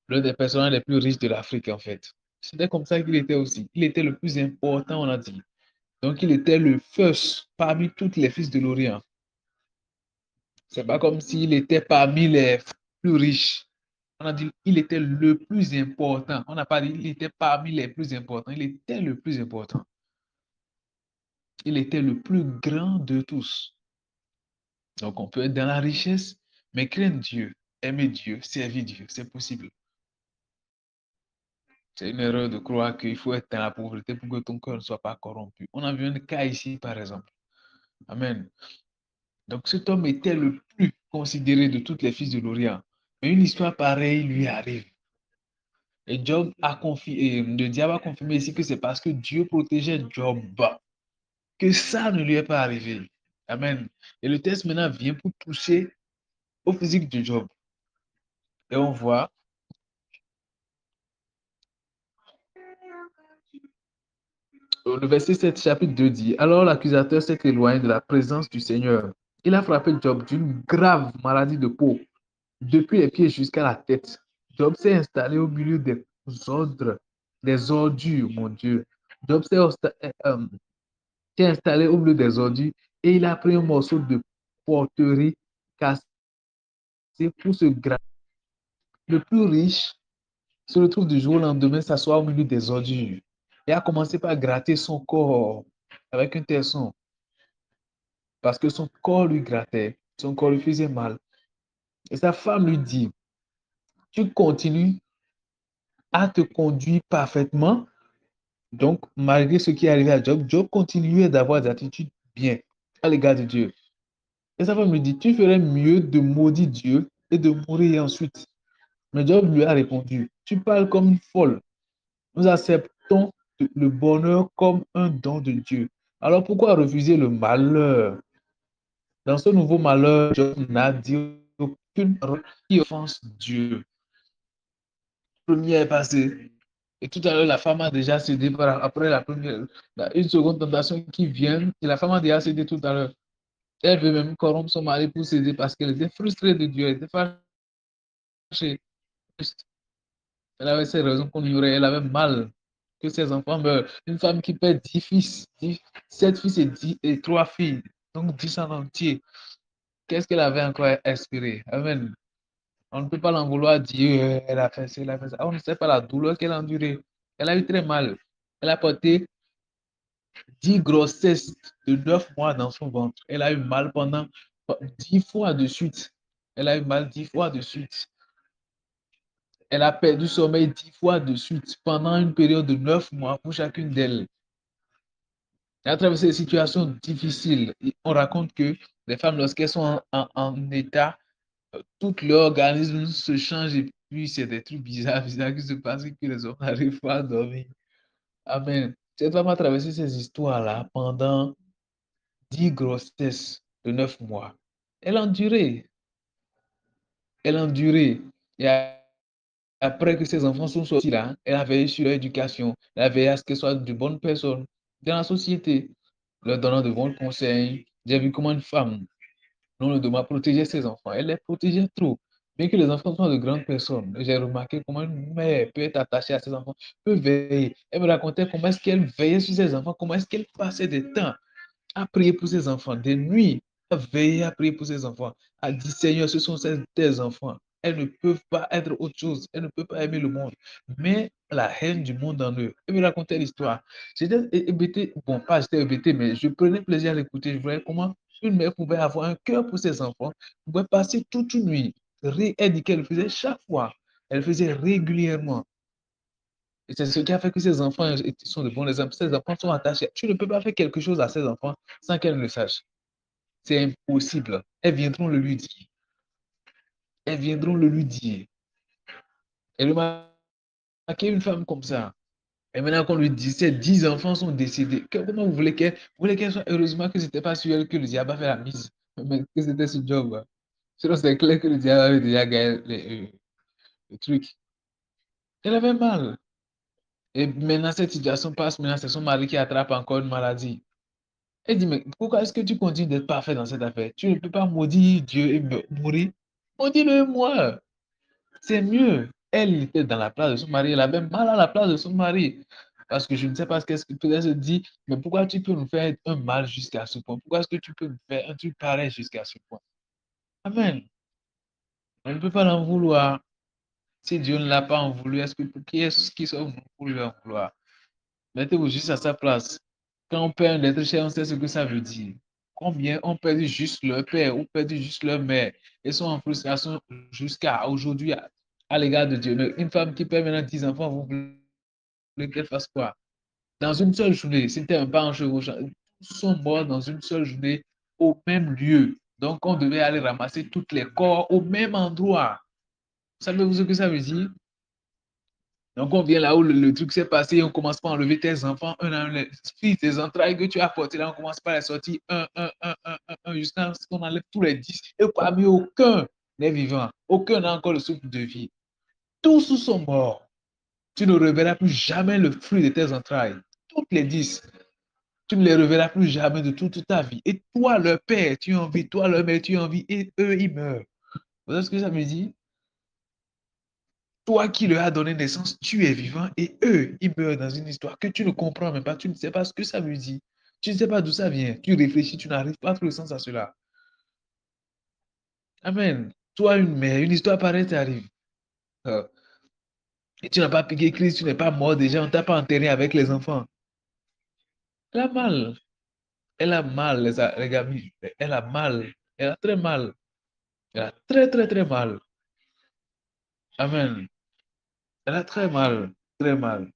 l'un des personnages les plus riches de l'Afrique, en fait. C'était comme ça qu'il était aussi. Il était le plus important, on a dit. Donc, il était le first parmi tous les fils de l'Orient. C'est pas comme s'il était parmi les plus riches. On a dit il était le plus important. On n'a pas dit il était parmi les plus importants. Il était le plus important. Il était le plus grand de tous. Donc, on peut être dans la richesse, mais craindre Dieu, aimer Dieu, servir Dieu, c'est possible. C'est une erreur de croire qu'il faut être dans la pauvreté pour que ton cœur ne soit pas corrompu. On a vu un cas ici, par exemple. Amen. Donc, cet homme était le plus considéré de tous les fils de l'Orient. Mais une histoire pareille lui arrive. Et Job a confirmé, le diable a confirmé ici que c'est parce que Dieu protégeait Job que ça ne lui est pas arrivé. Amen. Et le texte maintenant vient pour toucher au physique de Job. Et on voit, le verset 7, chapitre 2 dit, alors l'accusateur s'est éloigné de la présence du Seigneur. Il a frappé Job d'une grave maladie de peau, depuis les pieds jusqu'à la tête. Job s'est installé au milieu des ordures, mon Dieu. Job s'est installé au milieu des ordures et il a pris un morceau de poterie cassé pour se gratter. Le plus riche se retrouve du jour au lendemain s'asseoir au milieu des ordures et a commencé par gratter son corps avec un tesson parce que son corps lui grattait, son corps lui faisait mal. Et sa femme lui dit, tu continues à te conduire parfaitement. Donc, malgré ce qui est arrivé à Job, Job continuait d'avoir des attitudes bien à l'égard de Dieu. Et sa femme lui dit, tu ferais mieux de maudire Dieu et de mourir ensuite. Mais Job lui a répondu, tu parles comme une folle. Nous acceptons le bonheur comme un don de Dieu. Alors pourquoi refuser le malheur? Dans ce nouveau malheur, Job n'a dit aucune parole qui offense Dieu. Le premier est passé. Et tout à l'heure, la femme a déjà cédé après la première, une seconde tentation qui vient. Et la femme a déjà cédé tout à l'heure. Elle veut même corrompre son mari pour céder parce qu'elle était frustrée de Dieu. Elle était fâchée. Elle avait ses raisons qu'on ignorait. Elle avait mal que ses enfants meurent. Une femme qui perd 10 fils, 7 fils et 3 filles. Donc 10 en entier. Qu'est-ce qu'elle avait encore espéré? Amen. On ne peut pas l'en vouloir Dieu. Elle a fait ça, elle a fait ça. On ne sait pas la douleur qu'elle a endurée. Elle a eu très mal. Elle a porté 10 grossesses de 9 mois dans son ventre. Elle a eu mal pendant 10 fois de suite. Elle a eu mal 10 fois de suite. Elle a perdu sommeil 10 fois de suite pendant une période de 9 mois pour chacune d'elles. À travers ces situations difficiles, on raconte que les femmes, lorsqu'elles sont en état, tout leur organisme se change et puis c'est des trucs bizarres, bizarres qui se passent et que les hommes n'arrivent pas à dormir. Amen. Cette femme a traversé ces histoires-là pendant 10 grossesses de 9 mois. Elle a enduré. Elle a enduré. Et après que ses enfants sont sortis là, elle a veillé sur leur éducation. Elle a veillé à ce qu'elles soient de bonnes personnes dans la société, leur donnant de bons conseils. J'ai vu comment une femme, non, le doit protéger ses enfants. Elle les protégeait trop. Bien que les enfants soient de grandes personnes, j'ai remarqué comment une mère peut être attachée à ses enfants, peut veiller. Elle me racontait comment est-ce qu'elle veillait sur ses enfants, comment est-ce qu'elle passait des temps à prier pour ses enfants, des nuits, à veiller à prier pour ses enfants, à dire Seigneur, ce sont tes enfants. Elles ne peuvent pas être autre chose, elles ne peuvent pas aimer le monde, mais la haine du monde en eux. Elle me racontait l'histoire. J'étais hébété, bon, pas j'étais hébété, mais je prenais plaisir à l'écouter. Je voyais comment Une mère pouvait avoir un cœur pour ses enfants, pouvait passer toute une nuit. Elle dit qu'elle le faisait chaque fois. Elle le faisait régulièrement. Et c'est ce qui a fait que ces enfants sont de bons exemples. Ces enfants sont attachés. Tu ne peux pas faire quelque chose à ces enfants sans qu'elles le sachent. C'est impossible. Elles viendront le lui dire. Elles viendront le lui dire. Et remarquez une femme comme ça. Et maintenant qu'on lui dit, ces 10 enfants sont décédés. Comment vous voulez qu'elle soit heureusement que ce n'était pas sur elle que le diable a fait la mise, mais que c'était sur Job. Hein. Sinon, c'est clair que le diable avait déjà gagné le truc. Elle avait mal. Et maintenant, cette situation passe. Maintenant, c'est son mari qui attrape encore une maladie. Elle dit, mais pourquoi est-ce que tu continues d'être parfait dans cette affaire? Tu ne peux pas maudire Dieu et mourir. Maudis-le moi. C'est mieux. Elle était dans la place de son mari. Elle avait mal à la place de son mari. Parce que je ne sais pas ce qu'elle peut-être se dit, mais pourquoi tu peux nous faire un mal jusqu'à ce point? Pourquoi est-ce que tu peux nous faire un truc pareil jusqu'à ce point? Amen. On ne peut pas l'en vouloir. Si Dieu ne l'a pas en voulu, est-ce que qui est-ce qui sommes nous pour lui en vouloir? Mettez-vous juste à sa place. Quand on perd un être cher, on sait ce que ça veut dire. Combien ont perdu juste leur père ou perdu juste leur mère et sont en frustration jusqu'à aujourd'hui à l'égard de Dieu. Mais une femme qui perd maintenant 10 enfants, vous voulez qu'elle fasse quoi? Dans une seule journée, c'était un pas en chevauchant. Tous sont morts dans une seule journée au même lieu. Donc, on devait aller ramasser tous les corps au même endroit. Savez-vous ce que ça veut dire? Donc, on vient là où le truc s'est passé et on commence par enlever tes enfants, un à un, les filles, tes entrailles que tu as portées là, on commence par les sortir un, jusqu'à ce qu'on enlève tous les 10. Et parmi aucun n'est vivant, aucun n'a encore le souffle de vie. Tous sont morts. Tu ne reverras plus jamais le fruit de tes entrailles. Toutes les 10. Tu ne les reverras plus jamais de toute ta vie. Et toi, leur père, tu as envie, toi, leur mère, tu as envie, et eux, ils meurent. Vous savez ce que ça me dit? Toi qui leur as donné naissance, tu es vivant et eux, ils meurent dans une histoire que tu ne comprends même pas. Tu ne sais pas ce que ça veut dire. Tu ne sais pas d'où ça vient. Tu réfléchis, tu n'arrives pas à trouver le sens à cela. Amen. Toi, une mère, une histoire pareille t'arrive. Euh, et tu n'as pas piqué Christ, tu n'es pas mort déjà, on ne t'a pas enterré avec les enfants. Elle a mal. Elle a mal, les amis. Elle a mal. Elle a très mal. Elle a très, très, très mal. Amen. Elle a très mal. Très mal.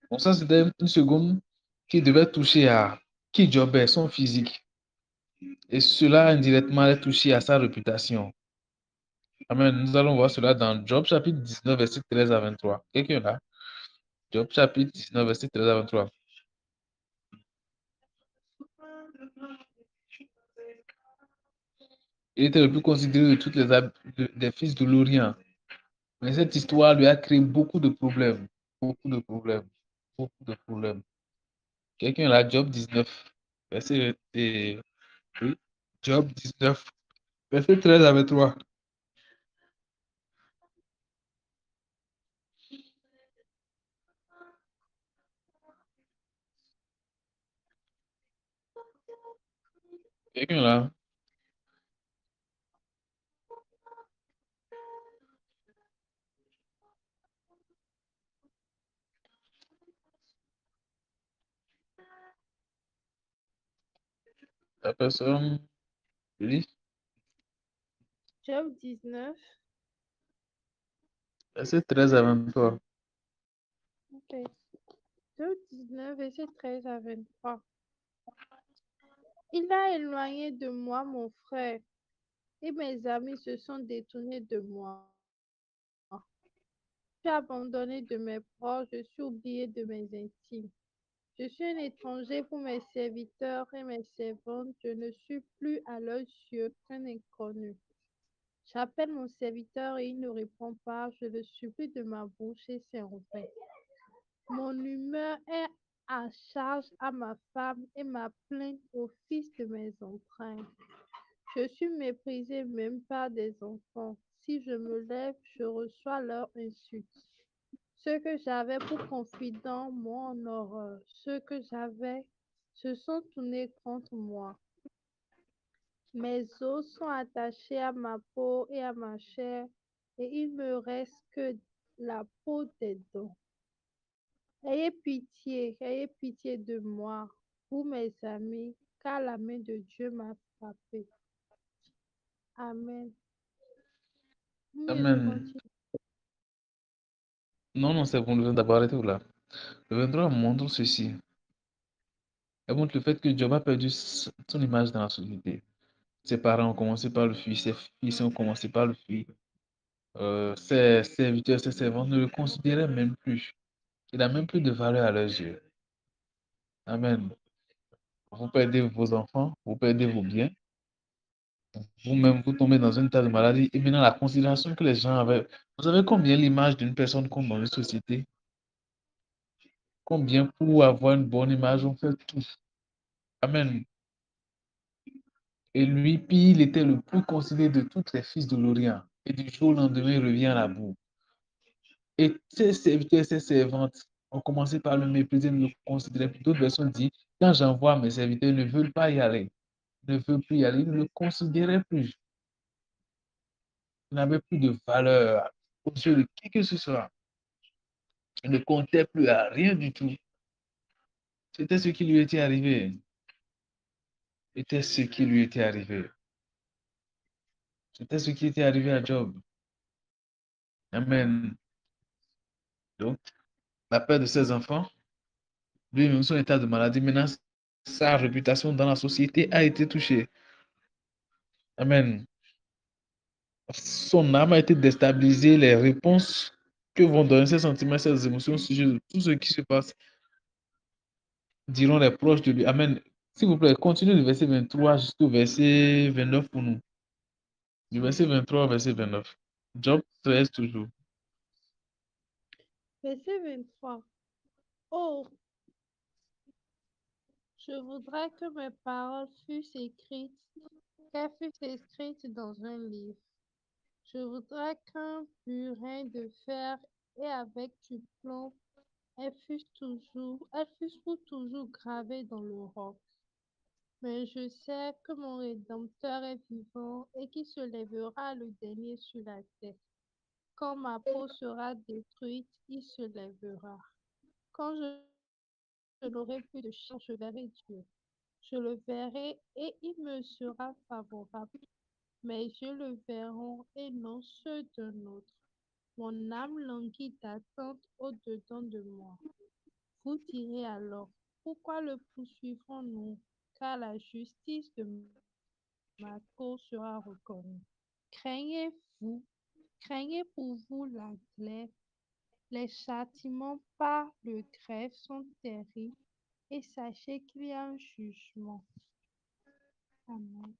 Bon, ça, c'était une seconde qui devait toucher à qui Jobert, son physique. Et cela indirectement allait toucher à sa réputation. Amen. Nous allons voir cela dans Job chapitre 19, verset 13 à 23. Quelqu'un là? Job chapitre 19, verset 13 à 23. Il était le plus considéré de toutes des fils de l'Orient. Mais cette histoire lui a créé beaucoup de problèmes. Beaucoup de problèmes. Beaucoup de problèmes. Quelqu'un là, Job 19, verset, oui, Job 19, verset 13 à 23. Quelqu'un là? La personne, lit, Job 19. verset 13 à 23. Ok. Job 19, verset 13 à 23. Il a éloigné de moi mon frère, et mes amis se sont détournés de moi. Je suis abandonné de mes proches, je suis oublié de mes intimes. Je suis un étranger pour mes serviteurs et mes servantes, je ne suis plus à leurs yeux qu'un inconnu. J'appelle mon serviteur et il ne répond pas, je le supplie de ma bouche et c'est en vain. Mon humeur est à charge à ma femme et ma plainte au fils de mes entrailles. Je suis méprisé même par des enfants. Si je me lève, je reçois leur insulte. Ceux que j'avais pour confidents m'ont en horreur. Ceux que j'avais se sont tournés contre moi. Mes os sont attachés à ma peau et à ma chair, et il me reste que la peau des dents. Ayez pitié de moi, vous mes amis, car la main de Dieu m'a frappé. Amen. Mieux de Amen. continuer. Non, non, c'est bon, le 20 d'abord arrêtez là. Le 23 montre ceci. Elle montre le fait que Job a perdu son image dans la société. Ses parents ont commencé par le fuir, ses fils ont commencé par le fuir. Ses serviteurs, ses servantes ne le considéraient même plus. Il n'a même plus de valeur à leurs yeux. Amen. Vous perdez vos enfants, vous perdez vos biens, vous-même, vous tombez dans un état de maladie. Et maintenant, la considération que les gens avaient. Vous savez combien l'image d'une personne compte dans une société? Combien pour avoir une bonne image, on fait tout. Amen. Et lui, puis il était le plus considéré de tous les fils de l'Orient. Et du jour au lendemain, il revient à la boue. Et ses serviteurs, ses servantes ont commencé par le mépriser, ne le considérer plus. D'autres personnes disent, quand j'envoie mes serviteurs, ils ne veulent pas y aller. Ils ne veulent plus y aller. Ils ne le considéraient plus. Il n'avait plus de valeur aux yeux de qui que ce soit. Il ne comptait plus à rien du tout. C'était ce qui lui était arrivé. C'était ce qui lui était arrivé. C'était ce qui était arrivé à Job. Amen. Donc, la perte de ses enfants, lui-même son état de maladie, maintenant, sa réputation dans la société a été touchée. Amen. Son âme a été déstabilisée. Les réponses que vont donner ses sentiments, ses émotions au sujet de tout ce qui se passe, diront les proches de lui. Amen. S'il vous plaît, continuez du verset 23 jusqu'au verset 29 pour nous. Du verset 23 au verset 29. Job 13 toujours. Verset 23. Oh, je voudrais que mes paroles fussent écrites, qu'elles fussent écrites dans un livre. Je voudrais qu'un burin de fer et avec du plomb, elles fussent pour toujours gravées dans le roc. Mais je sais que mon Rédempteur est vivant et qu'il se lèvera le dernier sur la terre. Quand ma peau sera détruite, il se lèvera. Quand je n'aurai plus de chance, je verrai Dieu. Je le verrai et il me sera favorable. Mes yeux le verront et non ceux d'un autre. Mon âme languit d'attente au-dedans de moi. Vous direz alors, pourquoi le poursuivrons-nous? Car la justice de ma cause sera reconnue. Craignez-vous, craignez pour vous la glaire. Les châtiments par le greffe sont terribles et sachez qu'il y a un jugement. Amen.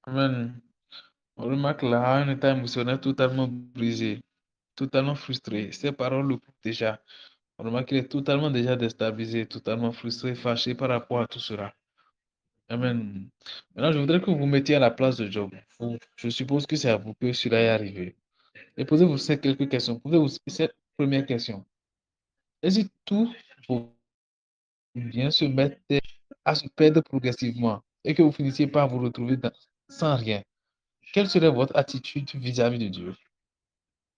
Amen. On remarque là un état émotionnel totalement brisé, totalement frustré. Ses paroles le prouvent déjà. On remarque qu'il est totalement déjà déstabilisé, totalement frustré, fâché par rapport à tout cela. Amen. Maintenant, je voudrais que vous vous mettiez à la place de Job. Je suppose que c'est à vous que cela est arrivé. Et posez-vous ces quelques questions. Posez-vous cette première question. Et si tous vos biens se mettaient à se perdre progressivement et que vous finissiez par vous retrouver sans rien, quelle serait votre attitude vis-à-vis de Dieu?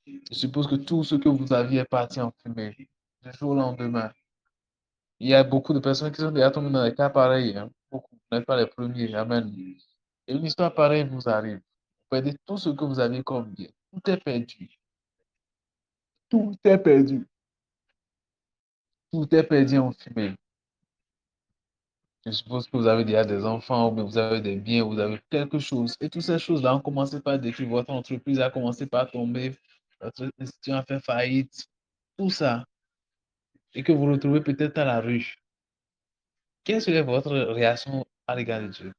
Je suppose que tout ce que vous aviez est parti en fumée du jour au lendemain. Il y a beaucoup de personnes qui sont déjà tombées dans des cas pareils, hein. Beaucoup, vous n'êtes pas les premiers. Amen. Et une histoire pareille vous arrive. Vous perdez tout ce que vous aviez comme bien. Tout est perdu. Tout est perdu. Tout est perdu en fumée. Je suppose que vous avez déjà des enfants, ou bien vous avez des biens, vous avez quelque chose. Et toutes ces choses-là ont commencé par détruire votre entreprise, a commencé par tomber, votre institution a fait faillite, tout ça. Et que vous vous retrouvez peut-être à la rue. Quelle serait votre réaction à l'égard de Dieu?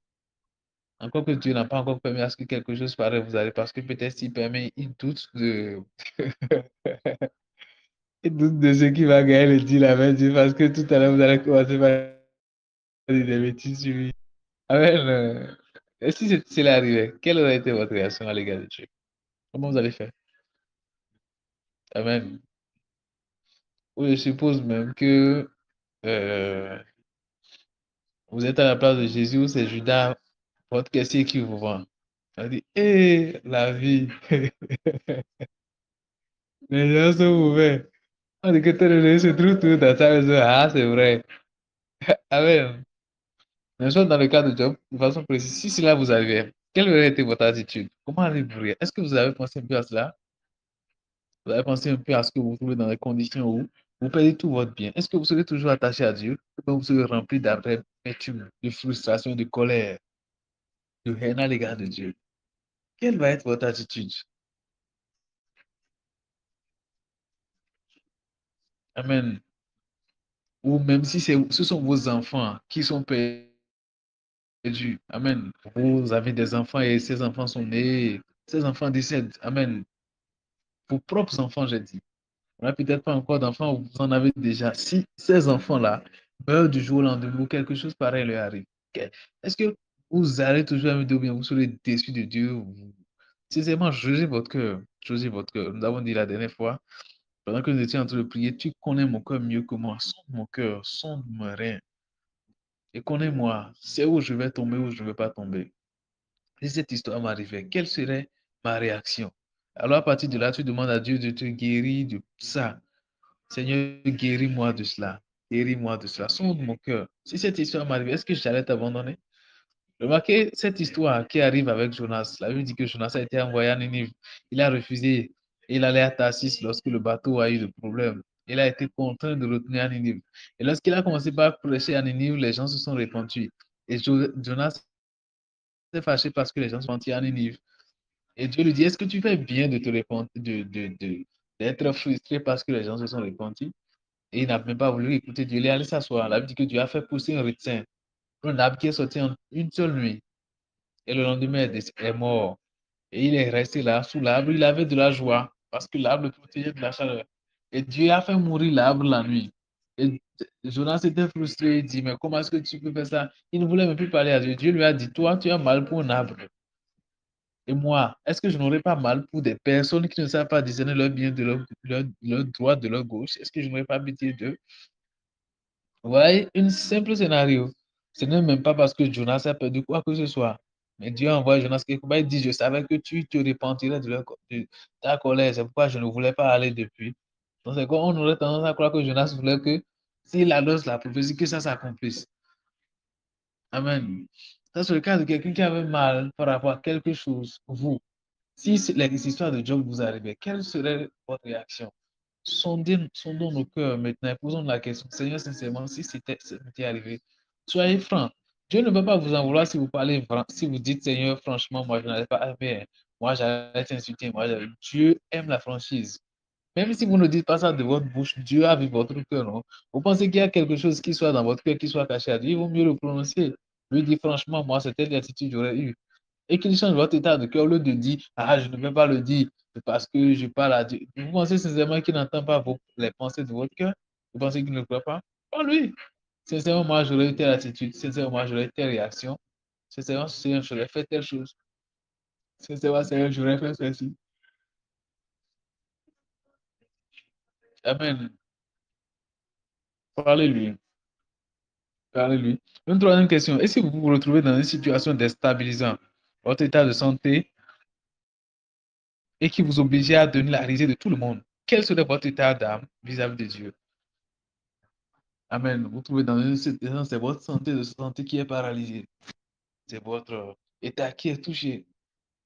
Encore que Dieu n'a pas encore permis à ce que quelque chose pareil vous arrive, parce que peut-être s'il permet, il doute de, il doute de ce qui va gagner le deal avec Dieu, parce que tout à l'heure, vous allez commencer par dire des bêtises sur lui. Amen. Et si c'est arrivé, quelle aurait été votre réaction à l'égard de Dieu? Comment vous allez faire? Amen. Ou je suppose même que euh, vous êtes à la place de Jésus, ou c'est Judas, votre caissier qui vous vend. On dit, hé, la vie, les gens sont ouverts. On dit que tel se trouve tout dans sa maison. Ah, c'est vrai. Amen. Mais soit dans le cas de Job, de façon précise, si cela vous arrivait, quelle aurait été votre attitude? Comment allez-vous réagir? Est-ce que vous avez pensé un peu à cela? Vous avez pensé un peu à ce que vous vous trouvez dans les conditions où vous perdez tout votre bien? Est-ce que vous serez toujours attaché à Dieu? Ou bien vous serez rempli d'amertume, de frustration, de colère, de haine à l'égard de Dieu? Quelle va être votre attitude? Amen. Ou même si ce sont vos enfants qui sont perdus. Amen. Vous avez des enfants et ces enfants sont nés. Ces enfants décèdent. Amen. Vos propres enfants, j'ai dit. On n'a peut-être pas encore d'enfants, vous en avez déjà. Si ces enfants-là meurent du jour au lendemain ou quelque chose pareil leur arrive, est-ce que vous allez toujours me dire ou bien vous serez déçu de Dieu? Sincèrement, jugez votre cœur. Jugez votre cœur. Nous avons dit la dernière fois, pendant que nous étions en train de prier, tu connais mon cœur mieux que moi. Sonde mon cœur, sonde mon rein. Et connais-moi. C'est où je vais tomber, où je ne vais pas tomber. Si cette histoire m'arrivait, quelle serait ma réaction? Alors, à partir de là, tu demandes à Dieu de te guérir de ça. Seigneur, guéris-moi de cela. Guéris-moi de cela. Sonde mon cœur. Si cette histoire m'arrivait, est-ce que j'allais t'abandonner? Remarquez cette histoire qui arrive avec Jonas. La Bible dit que Jonas a été envoyé à Ninive. Il a refusé. Il allait à Tarsis lorsque le bateau a eu des problèmes. Il a été contraint de retourner à Ninive. Et lorsqu'il a commencé par prêcher à Ninive, les gens se sont répandus. Et Jonas s'est fâché parce que les gens sont partis à Ninive. Et Dieu lui dit, est-ce que tu fais bien de te répandre, d'être frustré parce que les gens se sont répandus? Et il n'a même pas voulu écouter Dieu. Il est allé s'asseoir. La Bible dit que Dieu a fait pousser un ricin, un arbre qui est sorti en une seule nuit. Et le lendemain, il est mort. Et il est resté là, sous l'arbre. Il avait de la joie parce que l'arbre le protégeait de la chaleur. Et Dieu a fait mourir l'arbre la nuit. Et Jonas était frustré. Il dit, mais comment est-ce que tu peux faire ça? Il ne voulait même plus parler à Dieu. Dieu lui a dit, toi, tu as mal pour un arbre. Et moi, est-ce que je n'aurais pas mal pour des personnes qui ne savent pas discerner leur bien de leur droite, de leur gauche? Est-ce que je n'aurais pas pitié d'eux? Vous voyez, un simple scénario. Ce n'est même pas parce que Jonas a perdu quoi que ce soit. Mais Dieu envoie Jonas quelque part. Il dit, je savais que tu te repentirais de ta colère. C'est pourquoi je ne voulais pas aller depuis. Donc, c'est quoi? On aurait tendance à croire que Jonas voulait que s'il annonce la prophétie, que ça s'accomplisse. Amen. Ça, c'est le cas de quelqu'un qui avait mal par rapport à quelque chose. Vous, si les histoires de Job vous arrivaient, quelle serait votre réaction? Sondons nos cœurs maintenant et posons la question, Seigneur, sincèrement, si c'était arrivé, soyez franc. Dieu ne va pas vous en vouloir si vous parlez franc, si vous dites, Seigneur, franchement, moi, je n'allais pas aimer, moi, j'allais t'insulter, Dieu aime la franchise. Même si vous ne dites pas ça de votre bouche, Dieu a vu votre cœur, non? Vous pensez qu'il y a quelque chose qui soit dans votre cœur, qui soit caché à Dieu, il vaut mieux le prononcer. Lui dit, franchement, moi, c'était l'attitude que j'aurais eue et qu'il change votre état de cœur au lieu de dire, ah, je ne vais pas le dire parce que je parle à Dieu. Vous pensez sincèrement qu'il n'entend pas les pensées de votre cœur? Vous pensez qu'il ne croit pas? Pas lui. Sincèrement, moi, j'aurais eu telle attitude. Sincèrement, moi, j'aurais eu telle réaction. Sincèrement, Seigneur, j'aurais fait telle chose. Sincèrement, Seigneur, j'aurais fait ceci. Amen. Parlez-lui. Parlez-lui. Une troisième question. Est-ce que vous vous retrouvez dans une situation déstabilisante, votre état de santé, et qui vous obligeait à donner la risée de tout le monde? Quel serait votre état d'âme vis-à-vis de Dieu? Amen. Vous trouvez dans une situation, c'est votre santé qui est paralysée. C'est votre état qui est touché.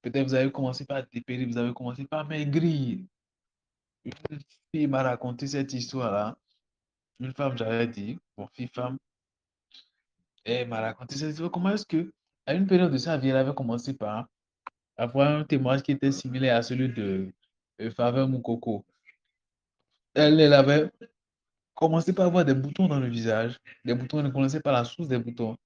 Peut-être vous avez commencé par dépérir, vous avez commencé par maigrir. Une fille m'a raconté cette histoire-là. Une femme, j'avais dit, bon, fille-femme, elle m'a raconté cette histoire. Comment est-ce que, à une période de sa vie, elle avait commencé par avoir un témoignage qui était similaire à celui de Faveur Moukoko. Elle avait commencé par avoir des boutons dans le visage. Des boutons, elle ne connaissait pas la source des boutons.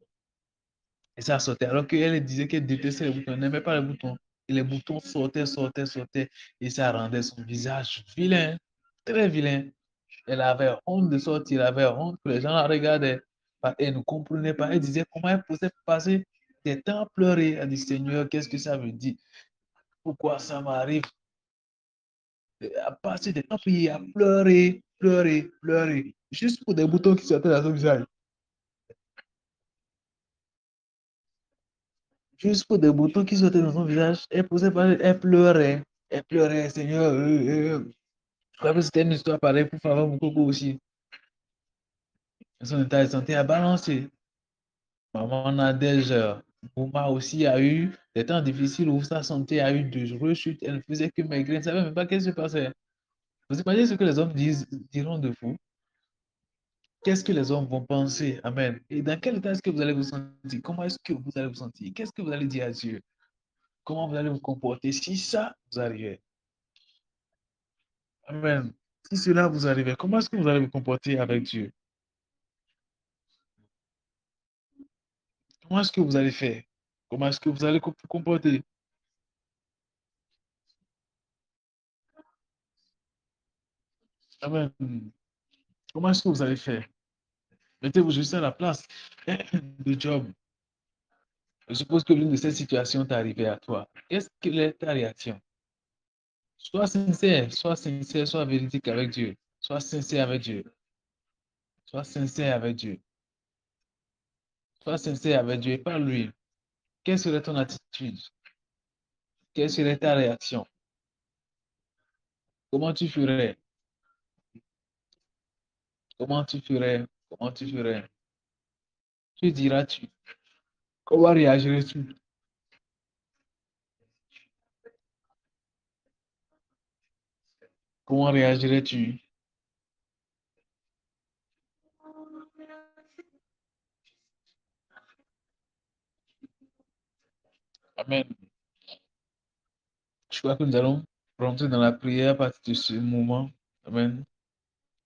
Et ça sortait. Alors qu'elle disait qu'elle détestait les boutons, elle n'aimait pas les boutons. Et les boutons sortaient, sortaient, sortaient. Et ça rendait son visage vilain, très vilain. Elle avait honte de sortir, elle avait honte que les gens la regardaient. Elle ne comprenait pas. Elle disait comment elle pouvait passer des temps à pleurer. Elle dit, Seigneur, qu'est-ce que ça veut dire? Pourquoi ça m'arrive? À passer des temps à prier, à pleurer, pleurer, pleurer. Juste pour des boutons qui sortaient dans son visage. Juste pour des boutons qui sortaient dans son visage. Elle posait pas, elle pleurait. Elle pleurait, Seigneur. Je crois que c'était une histoire pareille pour Favre Moukoko aussi. Son état de santé a balancé. Maman Nadège Bouma aussi a eu des temps difficiles où sa santé a eu de rechutes. Elle ne faisait que maigrir. Elle ne savait même pas qu'est-ce qui se passait. Vous imaginez ce que les hommes diront de vous? Qu'est-ce que les hommes vont penser? Amen. Et dans quel état est-ce que vous allez vous sentir? Comment est-ce que vous allez vous sentir? Qu'est-ce que vous allez dire à Dieu? Comment vous allez vous comporter si ça vous arrivait? Amen. Si cela vous arrivait, comment est-ce que vous allez vous comporter avec Dieu? Comment est-ce que vous allez faire? Comment est-ce que vous allez vous comporter? Amen. Comment est-ce que vous allez faire? Mettez-vous juste à la place de Job. Je suppose que l'une de ces situations t'est arrivée à toi. Qu'est-ce que est ta réaction? Sois véridique avec Dieu. Sois sincère avec Dieu. Sois sincère avec Dieu. Sois sincère avec Dieu et parle-lui. Quelle serait ton attitude? Quelle serait ta réaction? Comment tu ferais? Comment tu ferais? Comment tu ferais? Que diras-tu? Comment réagirais-tu? Comment réagirais-tu? Amen. Je crois que nous allons rentrer dans la prière à partir de ce moment. Amen.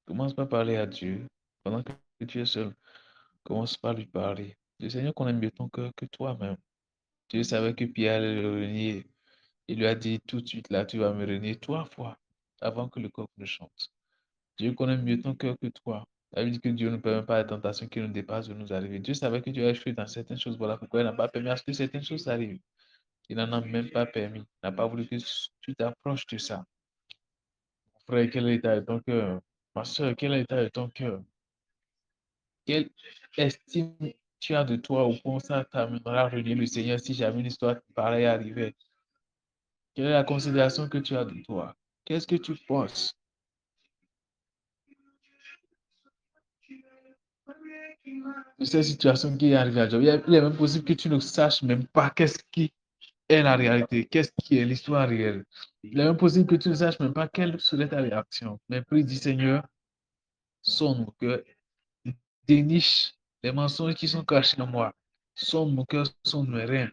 Commence par parler à Dieu. Pendant que tu es seul, commence par lui parler. Le Seigneur connaît mieux ton cœur que toi-même. Dieu savait que Pierre allait le renier. Il lui a dit tout de suite, là, tu vas me renier 3 fois avant que le coq ne chante. Dieu connaît mieux ton cœur que toi. Ça veut dire que Dieu ne permet pas la tentation qui nous dépasse de nous arriver. Dieu savait que tu as échoué dans certaines choses. Voilà pourquoi il n'a pas permis à ce que certaines choses arrivent. Il n'en a même pas permis. Il n'a pas voulu que tu t'approches de ça. Mon frère, quel est l'état de ton cœur? Ma soeur, quel est l'état de ton cœur? Quelle estime tu as de toi ou comment ça t'amènera à renier le Seigneur si jamais une histoire pareille arrivait? Quelle est la considération que tu as de toi? Qu'est-ce que tu penses de cette situation qui est arrivée à Job? Il est même possible que tu ne saches même pas qu'est-ce qui est la réalité, qu'est-ce qui est l'histoire réelle. Il est même possible que tu ne saches même pas quelle serait ta réaction. Mais prie, dis Seigneur, sonne mon cœur, déniche les mensonges qui sont cachés en moi. Sonne mon cœur, sonne mes reins,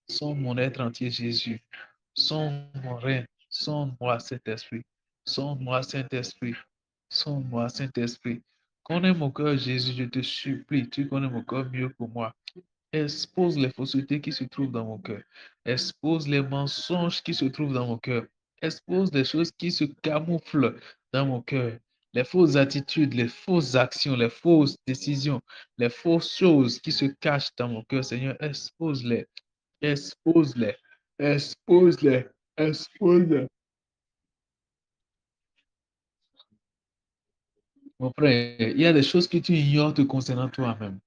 sonne mon être entier, Jésus. Sonne mon rein, sonne-moi, Saint-Esprit. Sonne-moi, Saint-Esprit. Sonne-moi, Saint-Esprit. Connais mon cœur, Jésus, je te supplie. Tu connais mon cœur mieux que moi. Expose les faussetés qui se trouvent dans mon cœur. Expose les mensonges qui se trouvent dans mon cœur. Expose les choses qui se camouflent dans mon cœur. Les fausses attitudes, les fausses actions, les fausses décisions, les fausses choses qui se cachent dans mon cœur. Seigneur, expose-les. Expose-les. Expose-les. Expose-les. Mon frère, il y a des choses que tu ignores te concernant toi-même.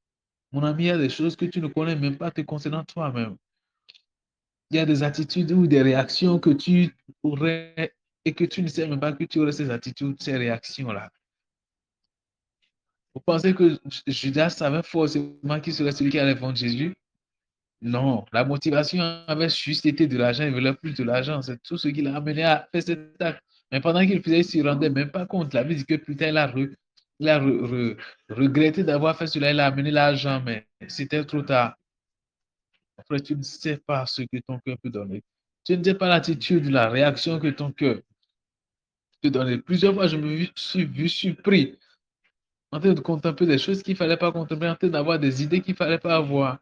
Mon ami, il y a des choses que tu ne connais même pas te concernant toi-même. Il y a des attitudes ou des réactions que tu aurais et que tu ne sais même pas que tu aurais ces attitudes, ces réactions-là. Vous pensez que Judas savait forcément qui serait celui qui allait vendre Jésus? Non, la motivation avait juste été de l'argent, il voulait plus de l'argent. C'est tout ce qui l'a amené à faire cet acte. Mais pendant qu'il faisait, il ne se rendait même pas compte. La vie dit que plus tard, il a regretté d'avoir fait cela, il a amené l'argent, mais c'était trop tard. Après, tu ne sais pas ce que ton cœur peut donner. Tu ne sais pas l'attitude, la réaction que ton cœur peut donner. Plusieurs fois, je me suis vu surpris en train de contempler des choses qu'il ne fallait pas contempler, en train d'avoir des idées qu'il ne fallait pas avoir.